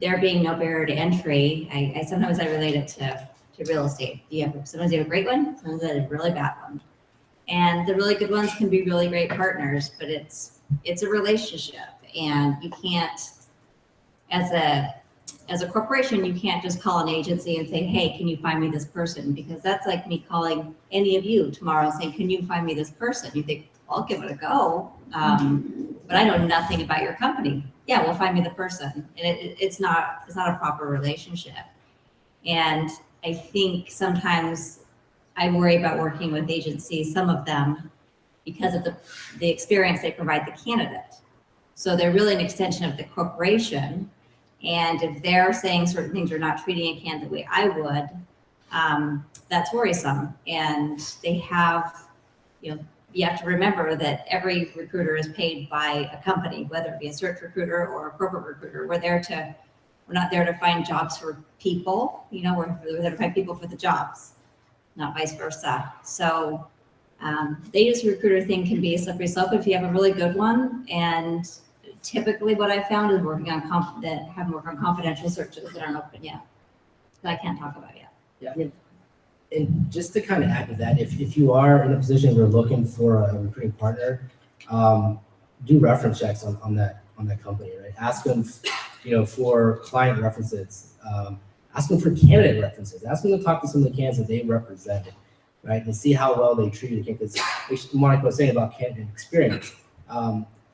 there being no barrier to entry, I sometimes relate it to real estate. Sometimes you have a great one, sometimes you have a really bad one. And the really good ones can be really great partners, but it's a relationship, and you can't, as a corporation, you can't just call an agency and say, hey, can you find me this person? Because that's like me calling any of you tomorrow saying, can you find me this person? You think, I'll give it a go, but I know nothing about your company. Yeah, well, find me the person. And it's not a proper relationship. And I think sometimes I worry about working with agencies, some of them, because of the experience they provide the candidate. So they're really an extension of the corporation. And if they're saying certain things or not treating a candidate the way I would, that's worrisome. And they have, you have to remember that every recruiter is paid by a company, whether it be a search recruiter or a corporate recruiter. We're not there to find jobs for people, we're there to find people for the jobs, not vice versa. So the agency recruiter thing can be a slippery slope if you have a really good one. And typically what I found is having worked on confidential searches that aren't open yet, that I can't talk about yet. Yeah, I mean, and just to kind of add to that, if you are in a position where you're looking for a recruiting partner, do reference checks on that company, right? Ask them, for client references. Ask them for candidate references. Ask them to talk to some of the candidates that they represented, right? And see how well they treated the candidates. Which Monica was saying about candidate experience.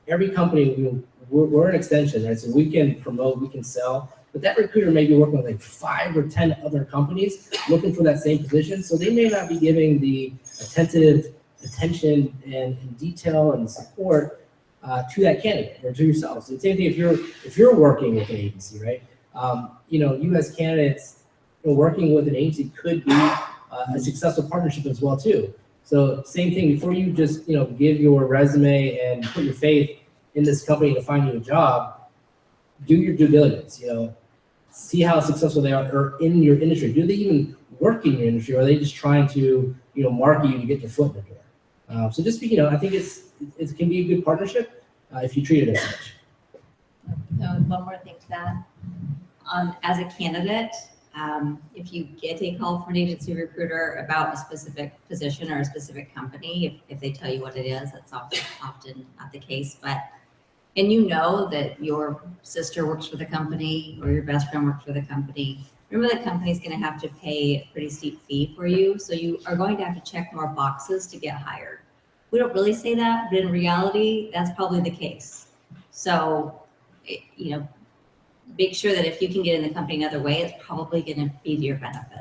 Every company, we're an extension, right? So we can promote, we can sell. But that recruiter may be working with like 5 or 10 other companies looking for that same position. So they may not be giving the attentive attention and detail and support to that candidate or to yourself. So the same thing if you're working with an agency, right? You as candidates, working with an agency could be a successful partnership as well too. So same thing, before you just give your resume and put your faith in this company to find you a job, do your due diligence. See how successful they are in your industry. Do they even work in your industry, or are they just trying to market you to get your foot in the door? So just I think it can be a good partnership if you treat it as such. So one more thing to that, as a candidate, if you get a call from an agency recruiter about a specific position or a specific company, if they tell you what it is, that's often not the case, and that your sister works for the company or your best friend works for the company, remember the company's going to have to pay a pretty steep fee for you. So you are going to have to check more boxes to get hired. We don't really say that, but in reality, that's probably the case. So, make sure that if you can get in the company another way, it's probably going to be to your benefit.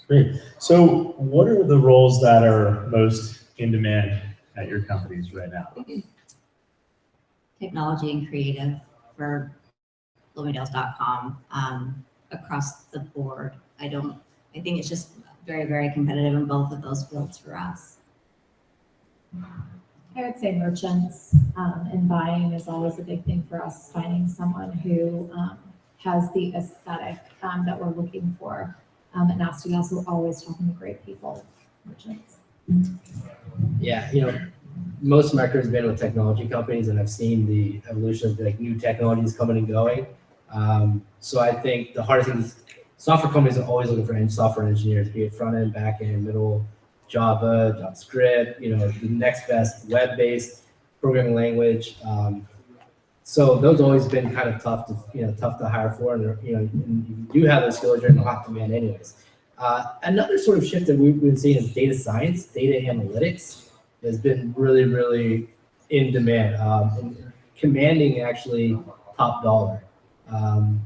Great. So what are the roles that are most in demand at your companies right now? Technology and creative for Bloomingdales.com, across the board. I think it's just very, very competitive in both of those fields for us. I would say merchants and buying is always a big thing for us, finding someone who has the aesthetic that we're looking for. And us, we also always talking to great people, merchants. Yeah, most of my career has been with technology companies, and I've seen the evolution of new technologies coming and going. So I think the hardest thing is software companies are always looking for software engineers, be it front end, back end, middle, Java, JavaScript, the next best web-based programming language. So those always been kind of tough to hire for, and and you do have those skills, you're in hot demand anyways. Another sort of shift that we've been seeing is data science, data analytics has been really, really in demand, and commanding actually top dollar.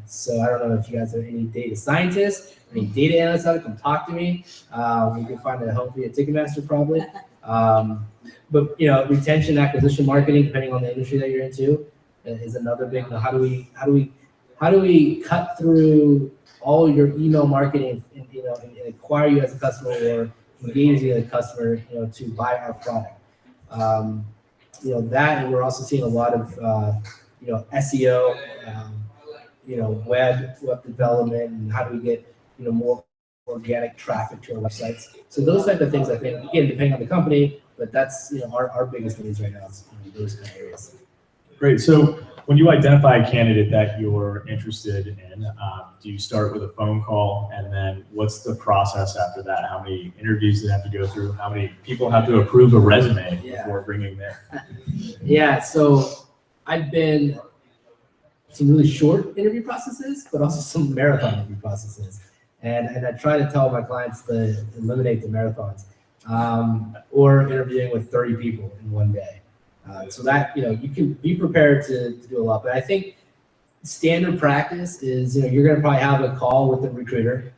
So I don't know if you guys are any data scientists, any data analysts out there, come talk to me. We can find a hopefully a Ticketmaster probably. But retention, acquisition marketing, depending on the industry that you're into, is another big. How do we cut through all your email marketing and acquire you as a customer or engage you as a customer, to buy our product. That, and we're also seeing a lot of SEO, web development, and how do we get more organic traffic to our websites. So those type of things, I think, again, depending on the company, but that's our biggest needs right now is those kind of areas. Great. So when you identify a candidate that you're interested in, do you start with a phone call, and then what's the process after that? How many interviews do they have to go through? How many people have to approve a resume before bringing there? Yeah. So I've been some really short interview processes, but also some marathon interview processes. And I try to tell my clients to eliminate the marathons, or interviewing with 30 people in one day. So that, you can be prepared to do a lot. But I think standard practice is, you're going to probably have a call with the recruiter.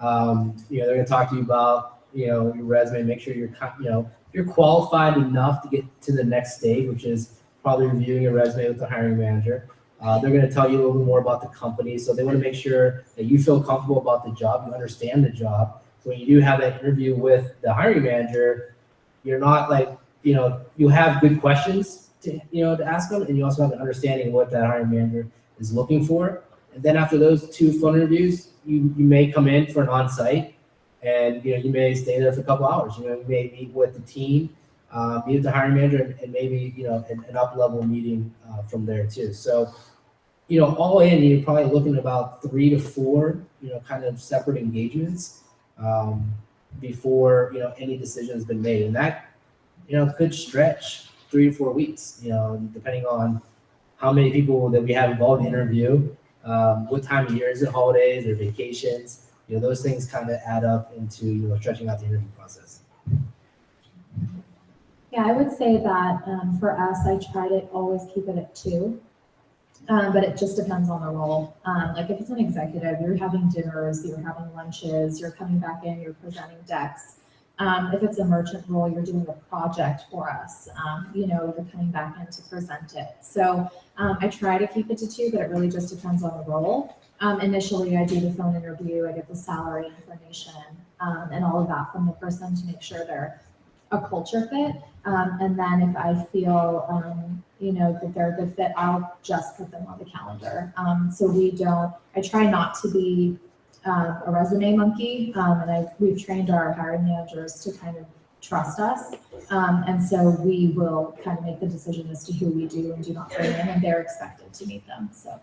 They're going to talk to you about, your resume, make sure you're qualified enough to get to the next stage, which is probably reviewing your resume with the hiring manager. They're going to tell you a little bit more about the company. So they want to make sure that you feel comfortable about the job, you understand the job. So when you do have that interview with the hiring manager, you're not like, you have good questions to ask them, and you also have an understanding of what that hiring manager is looking for. And then after those 2 phone interviews, you may come in for an on-site, and you may stay there for a couple hours. You may meet with the team, meet with the hiring manager, and maybe an up-level meeting from there too. So all in, you're probably looking at about 3 to 4 kind of separate engagements before any decision has been made, and that could stretch 3 to 4 weeks, depending on how many people that we have involved in the interview, what time of year is it, holidays or vacations, those things kind of add up into stretching out the interview process. Yeah, I would say that for us, I try to always keep it at 2. But it just depends on the role. Like if it's an executive, you're having dinners, you're having lunches, you're coming back in, you're presenting decks. If it's a merchant role, you're doing a project for us. You're coming back in to present it. So I try to keep it to 2, but it really just depends on the role. Initially, I do the phone interview, I get the salary information, and all of that from the person to make sure they're a culture fit. And then if I feel, that they're a good fit, I'll just put them on the calendar. So I try not to be a resume monkey. And we've trained our hiring managers to kind of trust us. And so we will kind of make the decision as to who we do and do not bring in, and they're expected to meet them. So.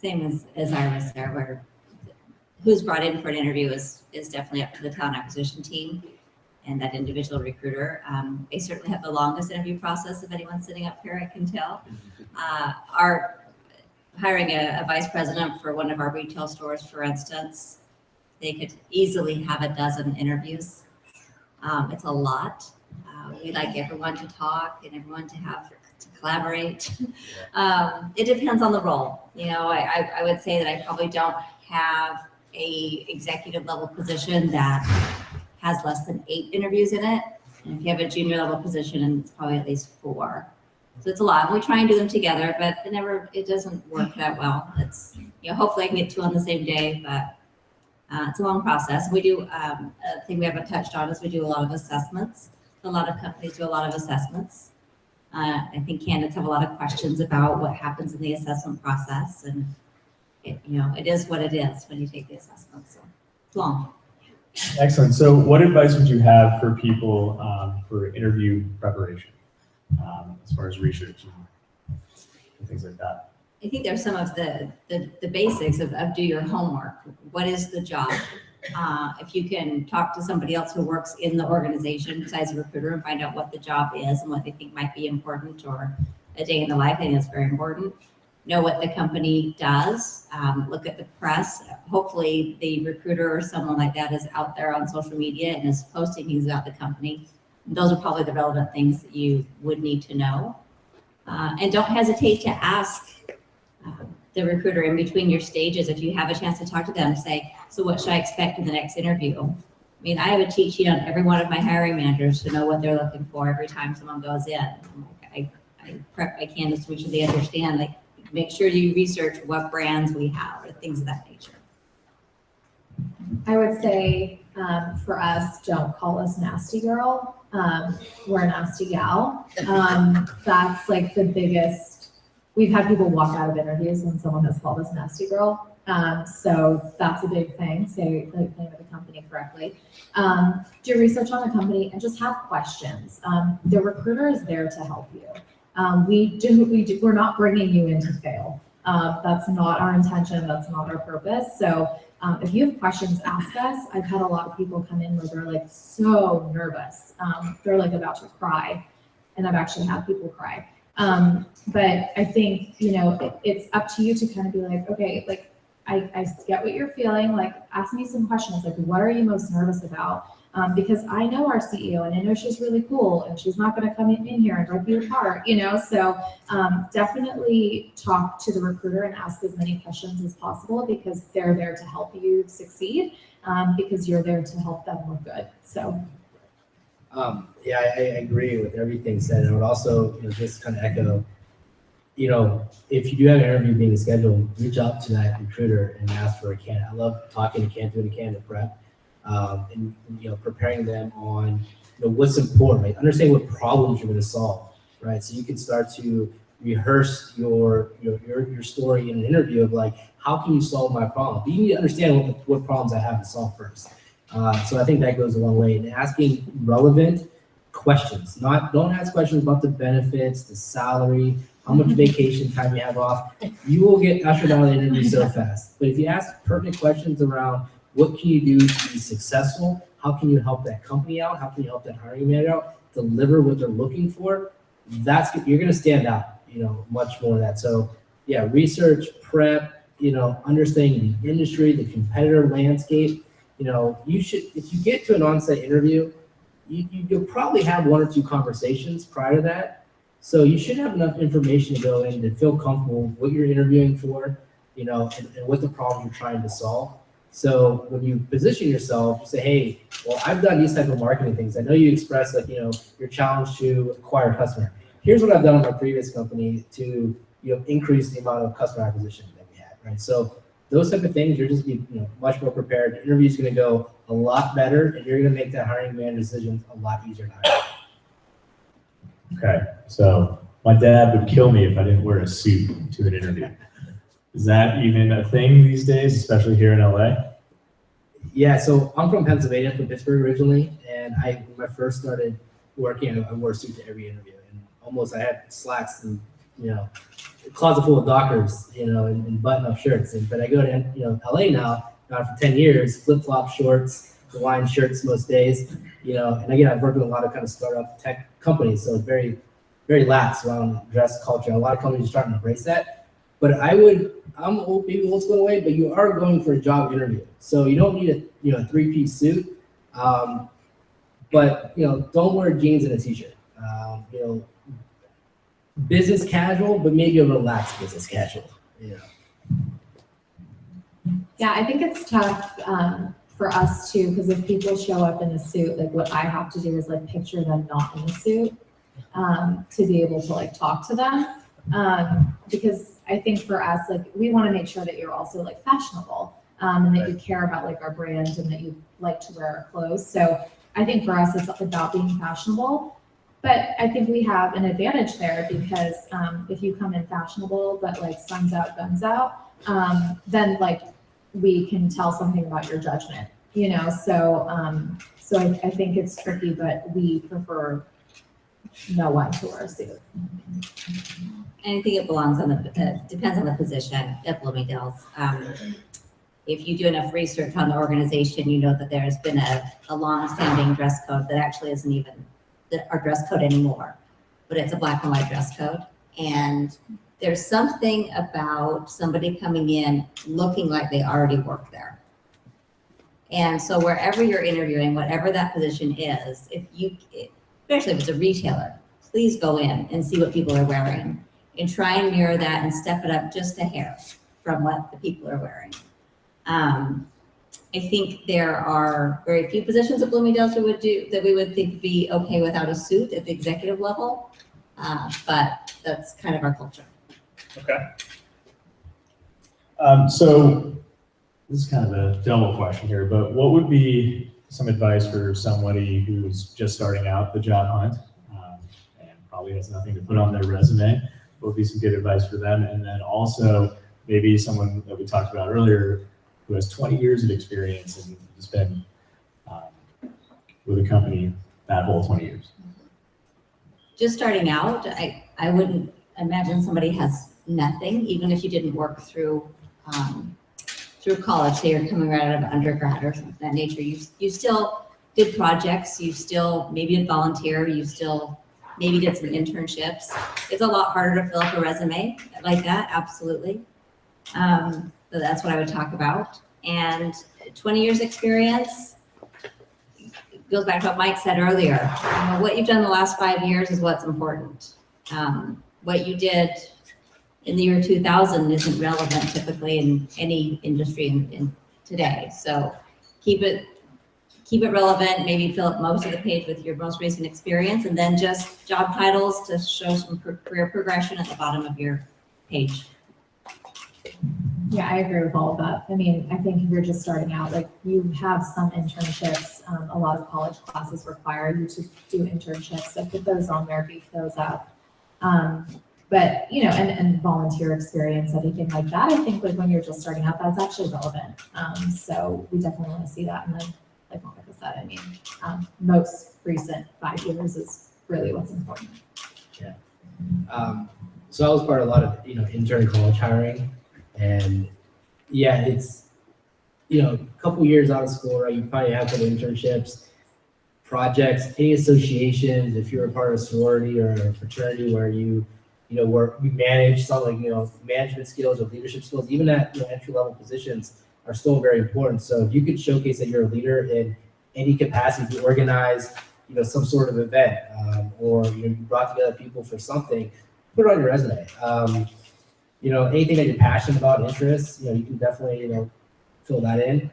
Same as Iris there, where who's brought in for an interview is definitely up to the talent acquisition team and that individual recruiter. They certainly have the longest interview process of anyone sitting up here, I can tell. Our hiring a vice president for one of our retail stores, for instance, they could easily have a dozen interviews. It's a lot. We like everyone to talk and everyone to collaborate. It depends on the role. I would say that I probably don't have a executive level position that has less than 8 interviews in it. And if you have a junior level position, it's probably at least 4. So it's a lot. We try and do them together, but it doesn't work that well. It's, hopefully I can get 2 on the same day, but it's a long process. We do, a thing we haven't touched on is we do a lot of assessments. A lot of companies do a lot of assessments. I think candidates have a lot of questions about what happens in the assessment process, and it is what it is when you take the assessment. So it's long. Excellent. So what advice would you have for people for interview preparation, as far as research and things like that? I think there's some of the basics of do your homework. What is the job? If you can talk to somebody else who works in the organization besides a recruiter and find out what the job is and what they think might be important, or a day in the life, I think it's very important. Know what the company does. Look at the press. Hopefully the recruiter or someone like that is out there on social media and is posting things about the company. And those are probably the relevant things that you would need to know. And don't hesitate to ask the recruiter in between your stages. If you have a chance to talk to them, say, so what should I expect in the next interview? I mean, I have a cheat sheet on every one of my hiring managers to know what they're looking for every time someone goes in. I'm like, I prep my candidates to make sure they understand, like, make sure you research what brands we have or things of that nature. I would say for us, don't call us nasty girl. We're a nasty gal. That's like the biggest. We've had people walk out of interviews when someone has called us nasty girl. So that's a big thing. Say the name of the company correctly. Do research on the company and just have questions. The recruiter is there to help you. We're not bringing you in to fail. That's not our intention. That's not our purpose. So if you have questions, ask us. I've had a lot of people come in where they're like so nervous. They're like about to cry, and I've actually had people cry. But I think, it's up to you to kind of be like, okay, like I get what you're feeling. Like, ask me some questions. Like, what are you most nervous about? Because I know our CEO and I know she's really cool and she's not going to come in here and rip you apart, So definitely talk to the recruiter and ask as many questions as possible because they're there to help you succeed because you're there to help them look good. So. Yeah, I agree with everything said. And I would also just kind of echo, if you do have an interview being scheduled, reach out to that recruiter and ask for a candidate. I love talking to candidate prep. And preparing them on what's important, right? Understanding what problems you're going to solve, right? So you can start to rehearse your story in an interview of like, how can you solve my problem? But you need to understand what problems I have to solve first. So I think that goes a long way. And asking relevant questions, don't ask questions about the benefits, the salary, how much vacation time you have off. You will get ushered out of the interview so fast. But if you ask pertinent questions around what can you do to be successful? How can you help that company out? How can you help that hiring manager out? Deliver what they're looking for? You're going to stand out, much more than that. So yeah, research, prep, understanding the industry, the competitor landscape. You should, if you get to an on-site interview, you'll probably have one or two conversations prior to that. So you should have enough information to go in to feel comfortable with what you're interviewing for, and what the problem you're trying to solve. So when you position yourself, you say, hey, well, I've done these type of marketing things. I know you express your challenge to acquire a customer. Here's what I've done in my previous company to increase the amount of customer acquisition that we had, right? So those type of things, you're just be much more prepared. The interview's going to go a lot better, and you're going to make that hiring manager decision a lot easier to hire. Okay, so my dad would kill me if I didn't wear a suit to an interview. Is that even a thing these days, especially here in LA? Yeah, so I'm from Pennsylvania, from Pittsburgh originally, and when I first started working, I wore a suit to every interview, and I had slacks and a closet full of Dockers, and button-up shirts. But I go to LA now for 10 years, flip-flop shorts, Hawaiian shirts most days, and again, I've worked with a lot of kind of startup tech companies, so it's very, very lax around dress culture. A lot of companies are starting to embrace that. But I'm maybe old school away, but you are going for a job interview, so you don't need a three-piece suit. But don't wear jeans and a t-shirt. Business casual, but maybe a relaxed business casual. Yeah, I think it's tough for us too, because if people show up in a suit, like what I have to do is like picture them not in a suit to be able to like talk to them. Because I think for us, like we want to make sure that you're also like fashionable and that you care about like our brand and that you like to wear our clothes. So I think for us, it's about being fashionable. But I think we have an advantage there because if you come in fashionable, but like sun's out, guns out, then like we can tell something about your judgment, So I think it's tricky, but we prefer no one to wear a suit. And I think it belongs depends on the position at Bloomingdale's. If you do enough research on the organization, you know that there's been a long-standing dress code that actually isn't even our dress code anymore, but it's a black and white dress code. And there's something about somebody coming in looking like they already work there. And so wherever you're interviewing, whatever that position is, especially if it's a retailer, please go in and see what people are wearing and try and mirror that and step it up just a hair from what the people are wearing. I think there are very few positions at Bloomingdale's that we would think would be okay without a suit at the executive level. But that's kind of our culture. Okay. So this is kind of a double question here, but what would be some advice for somebody who's just starting out the job hunt and probably has nothing to put on their resume? What would be some good advice for them? And then also maybe someone that we talked about earlier who has 20 years of experience and has been with a company that whole 20 years. Just starting out, I wouldn't imagine somebody has nothing, even if you didn't work through college, say you're coming right out of undergrad or something of that nature. You still did projects, you still maybe did volunteer, you still maybe did some internships. It's a lot harder to fill up a resume like that, absolutely. So that's what I would talk about. And 20 years experience goes back to what Mike said earlier. What you've done the last 5 years is what's important. What you did in the year 2000 isn't relevant typically in any industry in today. So keep it relevant, maybe fill up most of the page with your most recent experience, and then just job titles to show some career progression at the bottom of your page. Yeah, I agree with all of that. I mean, I think if you're just starting out, like you have some internships, a lot of college classes require you to do internships, so put those on there, beef those up. But, you know, and volunteer experience, anything like that, I think like when you're just starting out, that's actually relevant. So we definitely want to see that. And then, like Monica said, I mean, most recent 5 years is really what's important. Yeah. So I was part of a lot of, intern college hiring. And yeah, it's, a couple years out of school, right? You probably have some internships, projects, any associations, if you're a part of a sorority or a fraternity where you manage something like, management skills or leadership skills, even at entry-level positions are still very important. So if you could showcase that you're a leader in any capacity, to organize, some sort of event, or you brought together people for something, put it on your resume. Anything that you're passionate about, interests, you can definitely, fill that in.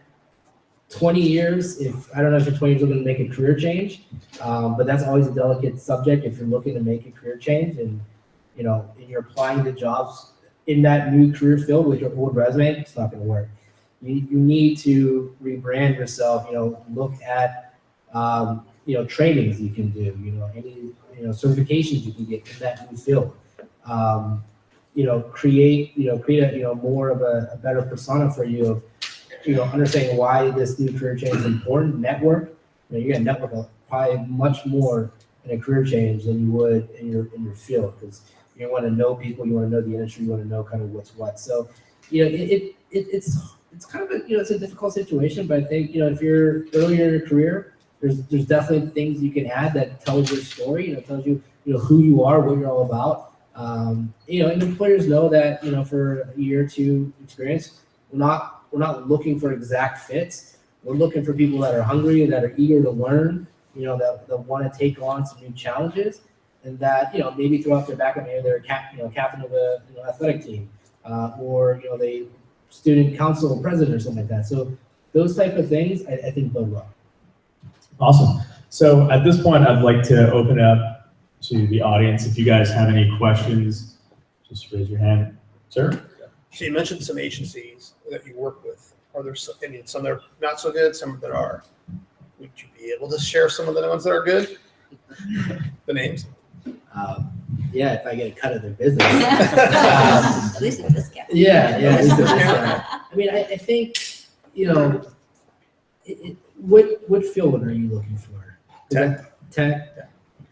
20 years, I don't know if in 20 years you're going to make a career change, but that's always a delicate subject if you're looking to make a career change and, and you're applying to jobs in that new career field with your old resume, it's not going to work. You need to rebrand yourself, look at, trainings you can do, any, certifications you can get in that new field. Create a more of a better persona for you of, understanding why this new career change is important. Network, you're gonna network probably much more in a career change than you would in your field, because you want to know people, you want to know the industry, you want to know kind of what's what. So, it's kind of it's a difficult situation, but I think if you're earlier in your career, there's definitely things you can add that tells your story, tells you who you are, what you're all about. And employers know that, for a year or two experience, we're not looking for exact fits. We're looking for people that are hungry, that are eager to learn, that want to take on some new challenges, and that, maybe throughout their background, maybe they're captain of a athletic team, or, the student council president or something like that. So those type of things, I think bode well. Awesome. So at this point, I'd like to open it up to the audience. If you guys have any questions, just raise your hand. Sir? So you mentioned some agencies that you work with. Are there some that are not so good, some that are? Would you be able to share some of the ones that are good? The names? Yeah, if I get a cut of their business. At least a discount. Yeah, at least a discount. I mean, I think, what field are you looking for? Tech.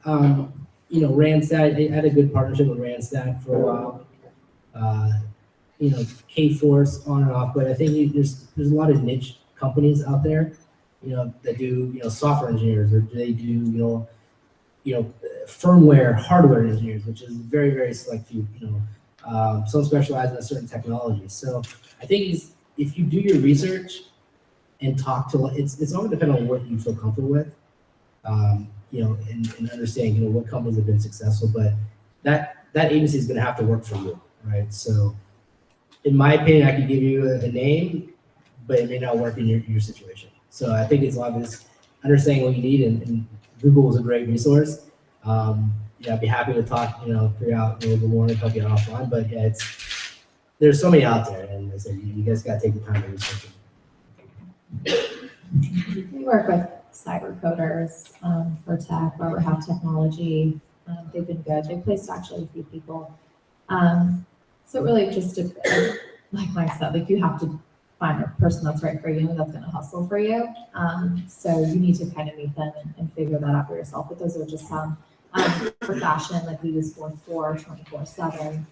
Yeah. Randstad, I had a good partnership with Randstad for a while. K-Force on and off, but I think there's a lot of niche companies out there, that do, software engineers, or they do, firmware, hardware engineers, which is very, very select few, some specialize in a certain technology. So I think if you do your research and talk to, it's all dependent on what you feel comfortable with, and understanding, what companies have been successful, but that agency is going to have to work for you, right? So in my opinion, I could give you a name, but it may not work in your situation. So I think it's obvious understanding what you need, and Google is a great resource. Yeah, I'd be happy to talk, figure out a little bit more and help you out offline. But yeah, there's so many out there, and I said you guys got to take the time to research them. We work with cyber coders for tech, Robert Half Technology. They've been good. They've placed actually a few people. So really just like Mike said, like you have to find a person that's right for you and that's going to hustle for you. So you need to kind of meet them and figure that out for yourself. But those are just some for fashion, like we use 4/4, 24/7.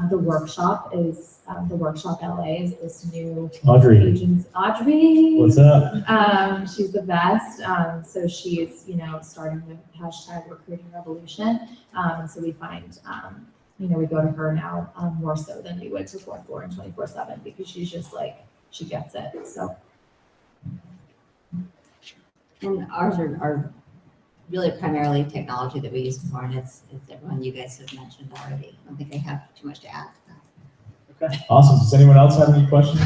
The workshop LA is this new Audrey. agency. Audrey. What's up? She's the best. So she's, starting the hashtag recruiting revolution. And so we find, we go to her now more so than we would to 4/4 and 24/7 because she's just like, she gets it. So. And ours are really primarily technology that we use for, and it's everyone you guys have mentioned already. I don't think I have too much to add to that. Okay. Awesome. Does anyone else have any questions?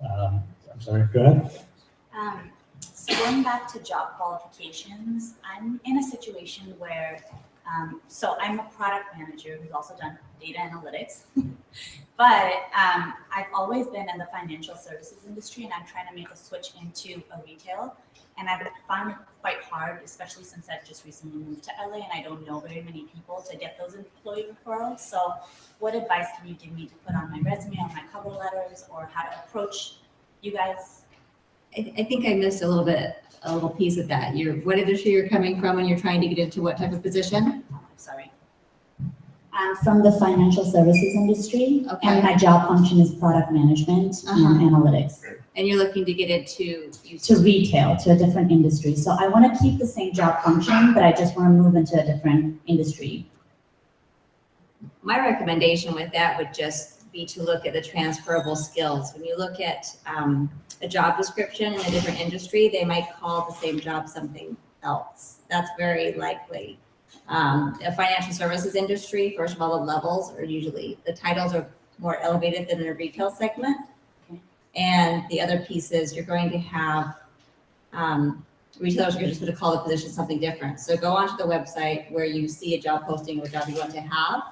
I'm sorry. Go ahead. So going back to job qualifications, I'm in a situation where, so I'm a product manager who's also done data analytics, but I've always been in the financial services industry, and I'm trying to make a switch into a retail. And I've found it quite hard, especially since I've just recently moved to LA and I don't know very many people to get those employee referrals. So what advice can you give me to put on my resume, on my cover letters, or how to approach you guys? I think I missed a little piece of that. What industry you're coming from when you're trying to get into what type of position? Sorry. I'm from the financial services industry, and my job function is product management and analytics. And you're looking to get into To retail, to a different industry. So I want to keep the same job function, but I just want to move into a different industry. My recommendation with that would just be to look at the transferable skills. When you look at a job description in a different industry, they might call the same job something else. That's very likely. A financial services industry, first of all, the levels are usually, the titles are more elevated than the retail segment. And the other piece is you're going to have, retailers are just going to call the position something different. So go onto the website where you see a job posting or a job you want to have,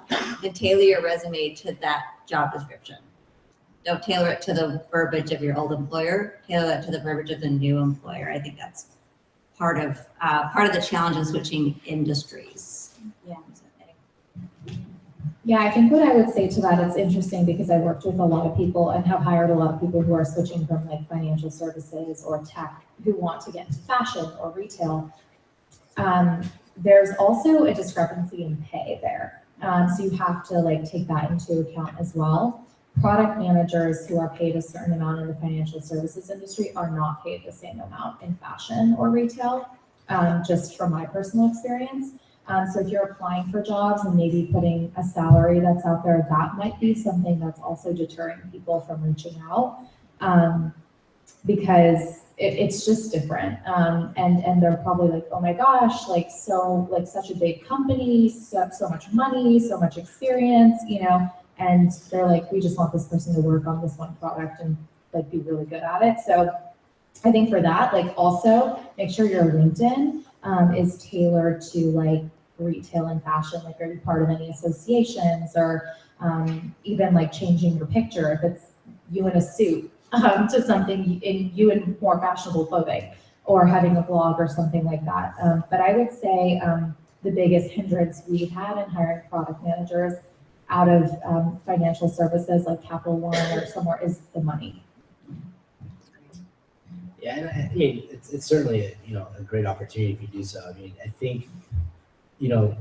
and tailor your resume to that job description. Don't tailor it to the verbiage of your old employer, tailor it to the verbiage of the new employer. I think that's part of the challenge in switching industries. Yeah. Yeah, I think what I would say to that, it's interesting because I worked with a lot of people and have hired a lot of people who are switching from like financial services or tech who want to get into fashion or retail. There's also a discrepancy in pay there. So you have to like take that into account as well. Product managers who are paid a certain amount in the financial services industry are not paid the same amount in fashion or retail, just from my personal experience. So if you're applying for jobs and maybe putting a salary that's out there, that might be something that's also deterring people from reaching out, because it's just different. And they're probably like, oh my gosh, like such a big company, so much money, so much experience, and they're like, we just want this person to work on this one product and like be really good at it. So I think for that, like also make sure your LinkedIn is tailored to like retail and fashion. Like, are you part of any associations, or even like changing your picture if it's you in a suit to something you in more fashionable clothing, or having a blog or something like that. But I would say the biggest hindrance we've had in hiring product managers out of financial services like Capital One or somewhere is the money. Yeah, and I mean, it's certainly a great opportunity if you do so. I mean, I think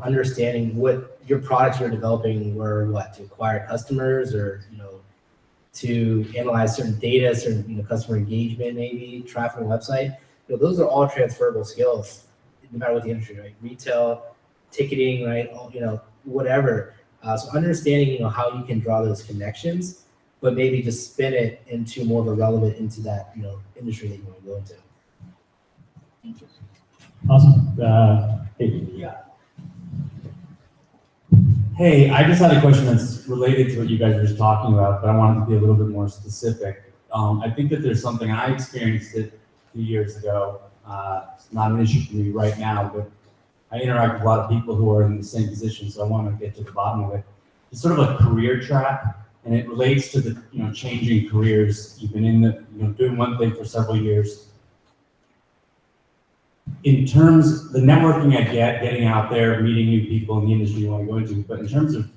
understanding what your products you're developing were, to acquire customers, or to analyze certain data, certain customer engagement, maybe traffic on the website. Those are all transferable skills, no matter what the industry, right? Retail, ticketing, right? Whatever. So understanding how you can draw those connections, but maybe just spin it into more of a relevant into that industry that you want to go into. Thank you. Awesome. Hey, I just had a question that's related to what you guys were just talking about, but I wanted to be a little bit more specific. I think that there's something I experienced it a few years ago. It's not an issue for me right now, but I interact with a lot of people who are in the same position, so I want to get to the bottom of it. It's sort of a career track, and it relates to the changing careers. You've been in the doing one thing for several years. In terms of the networking I get, getting out there, meeting new people in the industry you want to go into, but in terms of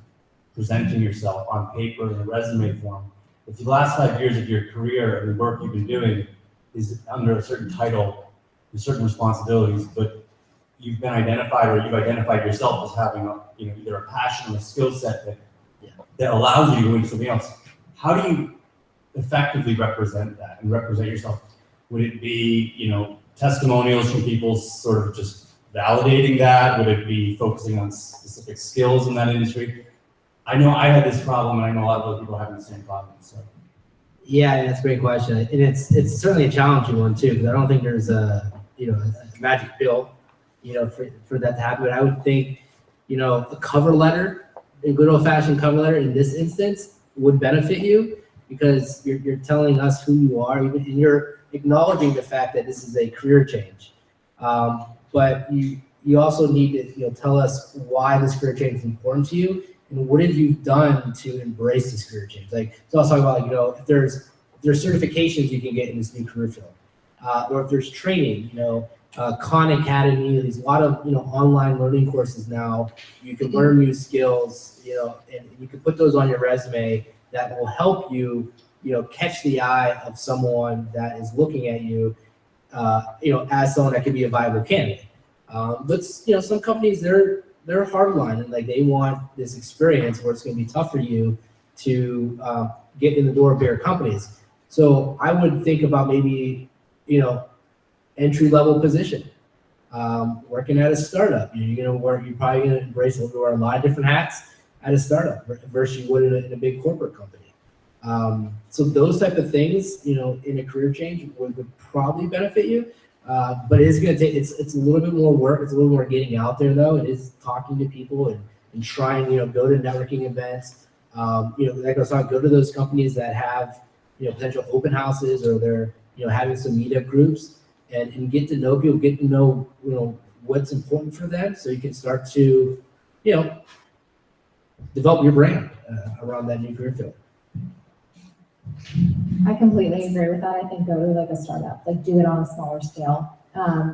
presenting yourself on paper in a resume form, if the last 5 years of your career and the work you've been doing is under a certain title, with certain responsibilities, but you've been identified or you've identified yourself as having either a passion or a skill set that allows you to go into something else, how do you effectively represent that and represent yourself? Would it be, testimonials from people sort of just validating that? Would it be focusing on specific skills in that industry? I know I had this problem, and I know a lot of other people having the same problem. So, yeah, that's a great question, and it's certainly a challenging one too, because I don't think there's a magic pill, for that to happen. But I would think, a cover letter, a good old-fashioned cover letter in this instance would benefit you, because you're telling us who you are, and you're acknowledging the fact that this is a career change. But you also need to tell us why this career change is important to you, and what have you done to embrace this career change. Like, so I was talking about, if there's certifications you can get in this new career field, or if there's training, Khan Academy, there's a lot of online learning courses now. You can learn new skills, and you can put those on your resume that will help you, catch the eye of someone that is looking at you, as someone that could be a viable candidate. But some companies, they're hardline, and like they want this experience where it's going to be tough for you to get in the door of bigger companies. So I would think about maybe entry-level position, working at a startup. You're probably going to embrace and wear a lot of different hats at a startup versus you would in a big corporate company. So those type of things, in a career change would probably benefit you. But it is going to take, it's a little bit more work. It's a little more getting out there though. It is talking to people and trying, go to networking events. Like I was talking, go to those companies that have, potential open houses, or they're, having some meetup groups, and get to know people, get to know, what's important for them, so you can start to, develop your brand around that new career field. I completely agree with that. I think go to like a startup, like do it on a smaller scale,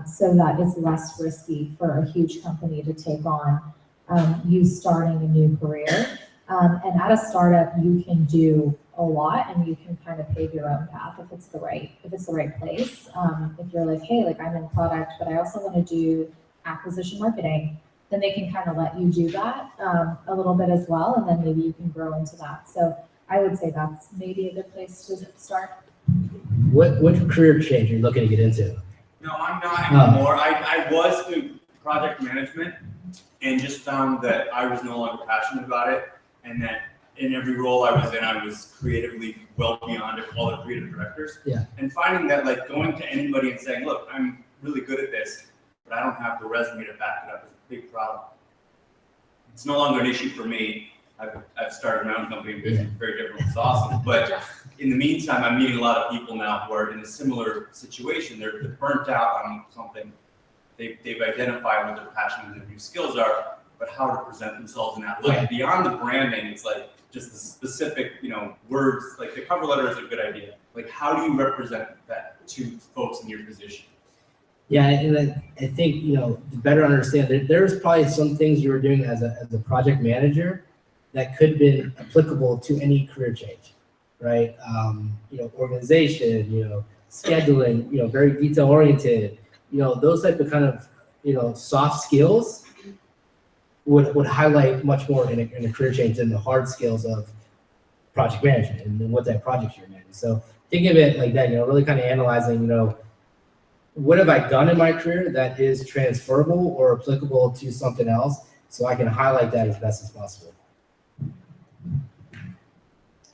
so that it's less risky for a huge company to take on you starting a new career. And at a startup, you can do a lot, and you can kind of pave your own path if it's the right place. If you're like, hey, like I'm in product, but I also want to do acquisition marketing, then they can kind of let you do that a little bit as well, and then maybe you can grow into that. So I would say that's maybe a good place to start. What career change are you looking to get into? No, I'm not anymore. I was doing project management and just found that I was no longer passionate about it, and that in every role I was in, I was creatively well beyond all the creative directors. Yeah. And finding that, like, going to anybody and saying, look, I'm really good at this, but I don't have the resume to back it up, is a big problem. It's no longer an issue for me. I've started my own company, which is very different. It's awesome. But in the meantime, I'm meeting a lot of people now who are in a similar situation. They're burnt out on something. They've identified what their passion and their new skills are, but how to present themselves in that way. Right. Beyond the branding, it's like just the specific, words. Like the cover letter is a good idea. Like, how do you represent that to folks in your position? Yeah, and I think, to better understand, there's probably some things you were doing as a project manager that could have been applicable to any career change, right? Organization, scheduling, very detail oriented, those type of kind of, soft skills would highlight much more in a career change than the hard skills of project management and what that project you're managing. So think of it like that, really kind of analyzing, what have I done in my career that is transferable or applicable to something else, so I can highlight that as best as possible.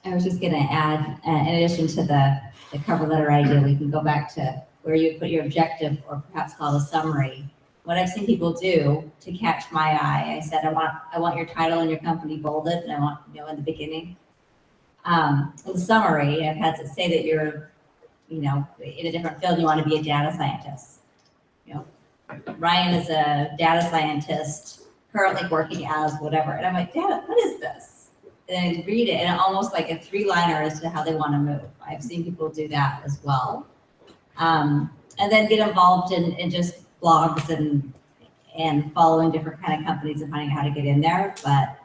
I was just going to add, in addition to the cover letter idea, we can go back to where you put your objective, or perhaps call a summary. What I've seen people do to catch my eye, I said, I want your title and your company bolded, and I want, in the beginning. In summary, I've had to say that you're, in a different field, you want to be a data scientist. Ryan is a data scientist currently working as whatever. And I'm like, Dad, what is this? And I read it and almost like a 3-liner as to how they want to move. I've seen people do that as well. And then get involved in just blogs and following different kind of companies and finding out how to get in there. But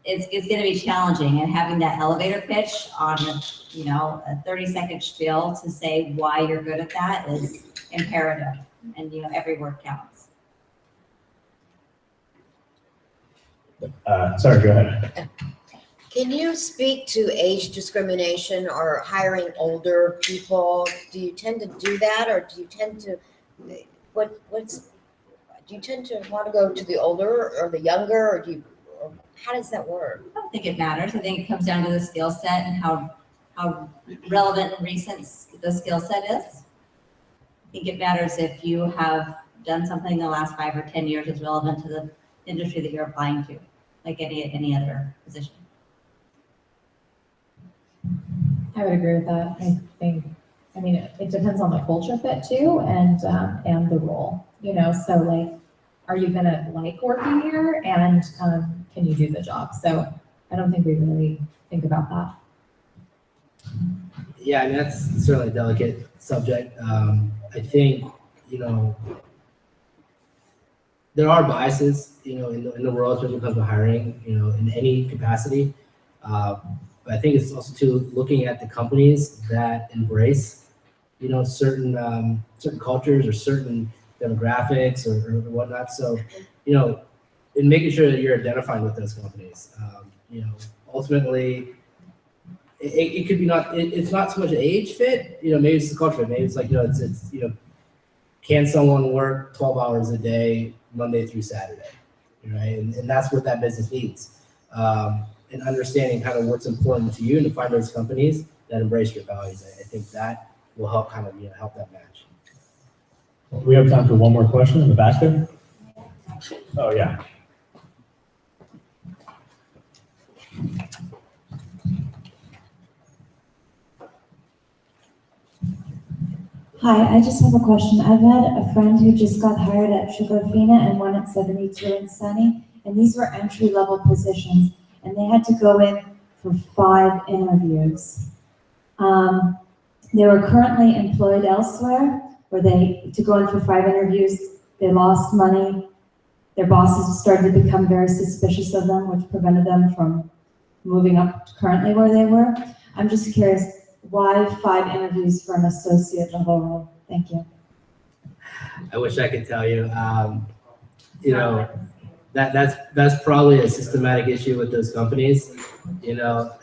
it's going to be challenging, and having that elevator pitch on, a 30-second spiel to say why you're good at that is imperative. And, every word counts. Sorry, go ahead. Can you speak to age discrimination or hiring older people? Do you tend to do that, or do you tend to, do you tend to want to go to the older or the younger, or how does that work? I don't think it matters. I think it comes down to the skill set and how relevant and recent the skill set is. I think it matters if you have done something in the last 5 or 10 years that's relevant to the industry that you're applying to, like any other position. I would agree with that. It depends on the culture fit too, and the role, so like, are you gonna like working here, and can you do the job? So I don't think we really think about that. Yeah, that's certainly a delicate subject. I think, there are biases, in the world when it comes to hiring, in any capacity. But I think it's also too looking at the companies that embrace, certain cultures or certain demographics or whatnot. So, in making sure that you're identifying with those companies, ultimately, it could be it's not so much an age fit, maybe it's the culture fit. Maybe it's like, can someone work 12 hours a day, Monday through Saturday, right? And that's what that business needs. And understanding kind of what's important to you, and to find those companies that embrace your values. I think that will help kind of, help that match. We have time for one more question in the back there. Oh, yeah. Hi, I just have a question. I've had a friend who just got hired at Sugarfina and one at 72 and Sunny, and these were entry-level positions, and they had to go in for 5 interviews. They were currently employed elsewhere, where to go in for 5 interviews, they lost money. Their bosses started to become very suspicious of them, which prevented them from moving up to currently where they were. I'm just curious, why 5 interviews for an associate level role? Thank you. I wish I could tell you. That's probably a systematic issue with those companies. For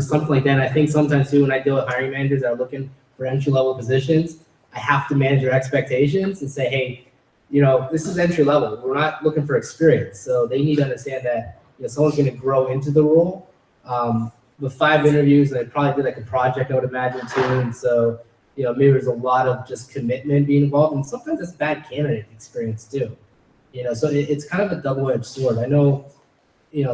something like that, I think sometimes too, when I deal with hiring managers that are looking for entry-level positions, I have to manage their expectations and say, hey, this is entry level. We're not looking for experience. So they need to understand that, someone's going to grow into the role. With 5 interviews, and I probably did like a project, I would imagine too. And so, maybe there's a lot of just commitment being involved, and sometimes it's bad candidate experience too. So it's kind of a double-edged sword. I know,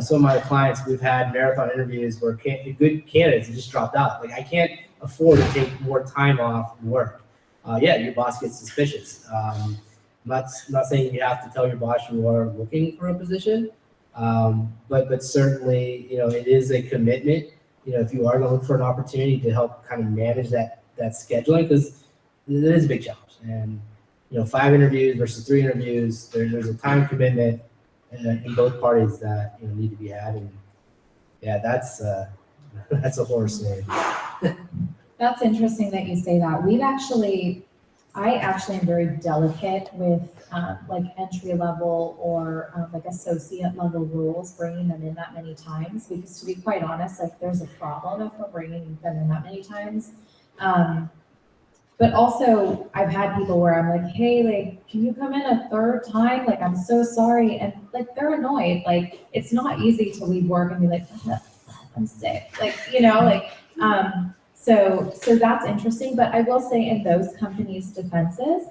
some of my clients, we've had marathon interviews where good candidates have just dropped out. Like, I can't afford to take more time off work. Your boss gets suspicious. I'm not saying you have to tell your boss you are looking for a position, but certainly, it is a commitment. If you are going to look for an opportunity to help kind of manage that scheduling, because it is a big challenge. And 5 interviews versus 3 interviews, there's a time commitment in both parties that need to be had. And yeah, that's a horror story. That's interesting that you say that. I actually am very delicate with like entry level or like associate level roles, bringing them in that many times, because to be quite honest, like there's a problem if we're bringing them in that many times. But also I've had people where I'm like, hey, like, can you come in a 3rd time? Like, I'm so sorry. And like, they're annoyed. Like, it's not easy to leave work and be like, I'm sick. Like, so that's interesting. But I will say, in those companies' defenses,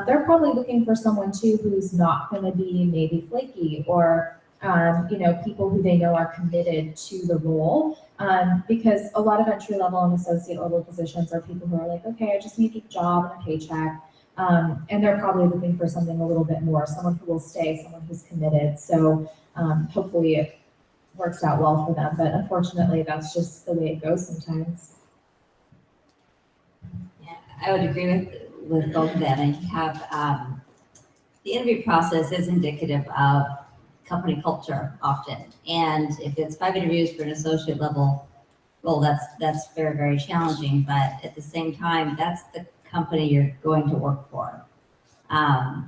they're probably looking for someone too who's not going to be maybe flaky or people who they know are committed to the role. Because a lot of entry level and associate level positions are people who are like, okay, I just need a job and a paycheck. And they're probably looking for something a little bit more, someone who will stay, someone who's committed. So hopefully it works out well for them. But unfortunately, that's just the way it goes sometimes. Yeah, I would agree with both of them. And you have the interview process is indicative of company culture often. And if it's 5 interviews for an associate level role, that's very, very challenging. But at the same time, that's the company you're going to work for.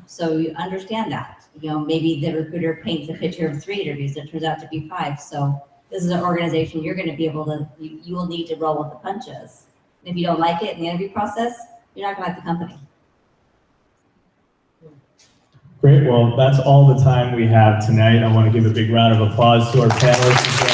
So you understand that. Maybe the recruiter paints a picture of 3 interviews, it turns out to be 5. So this is an organization you're going to be able to, you will need to roll with the punches. And if you don't like it in the interview process, you're not going to like the company. Great, well, that's all the time we have tonight. I want to give a big round of applause to our panelists.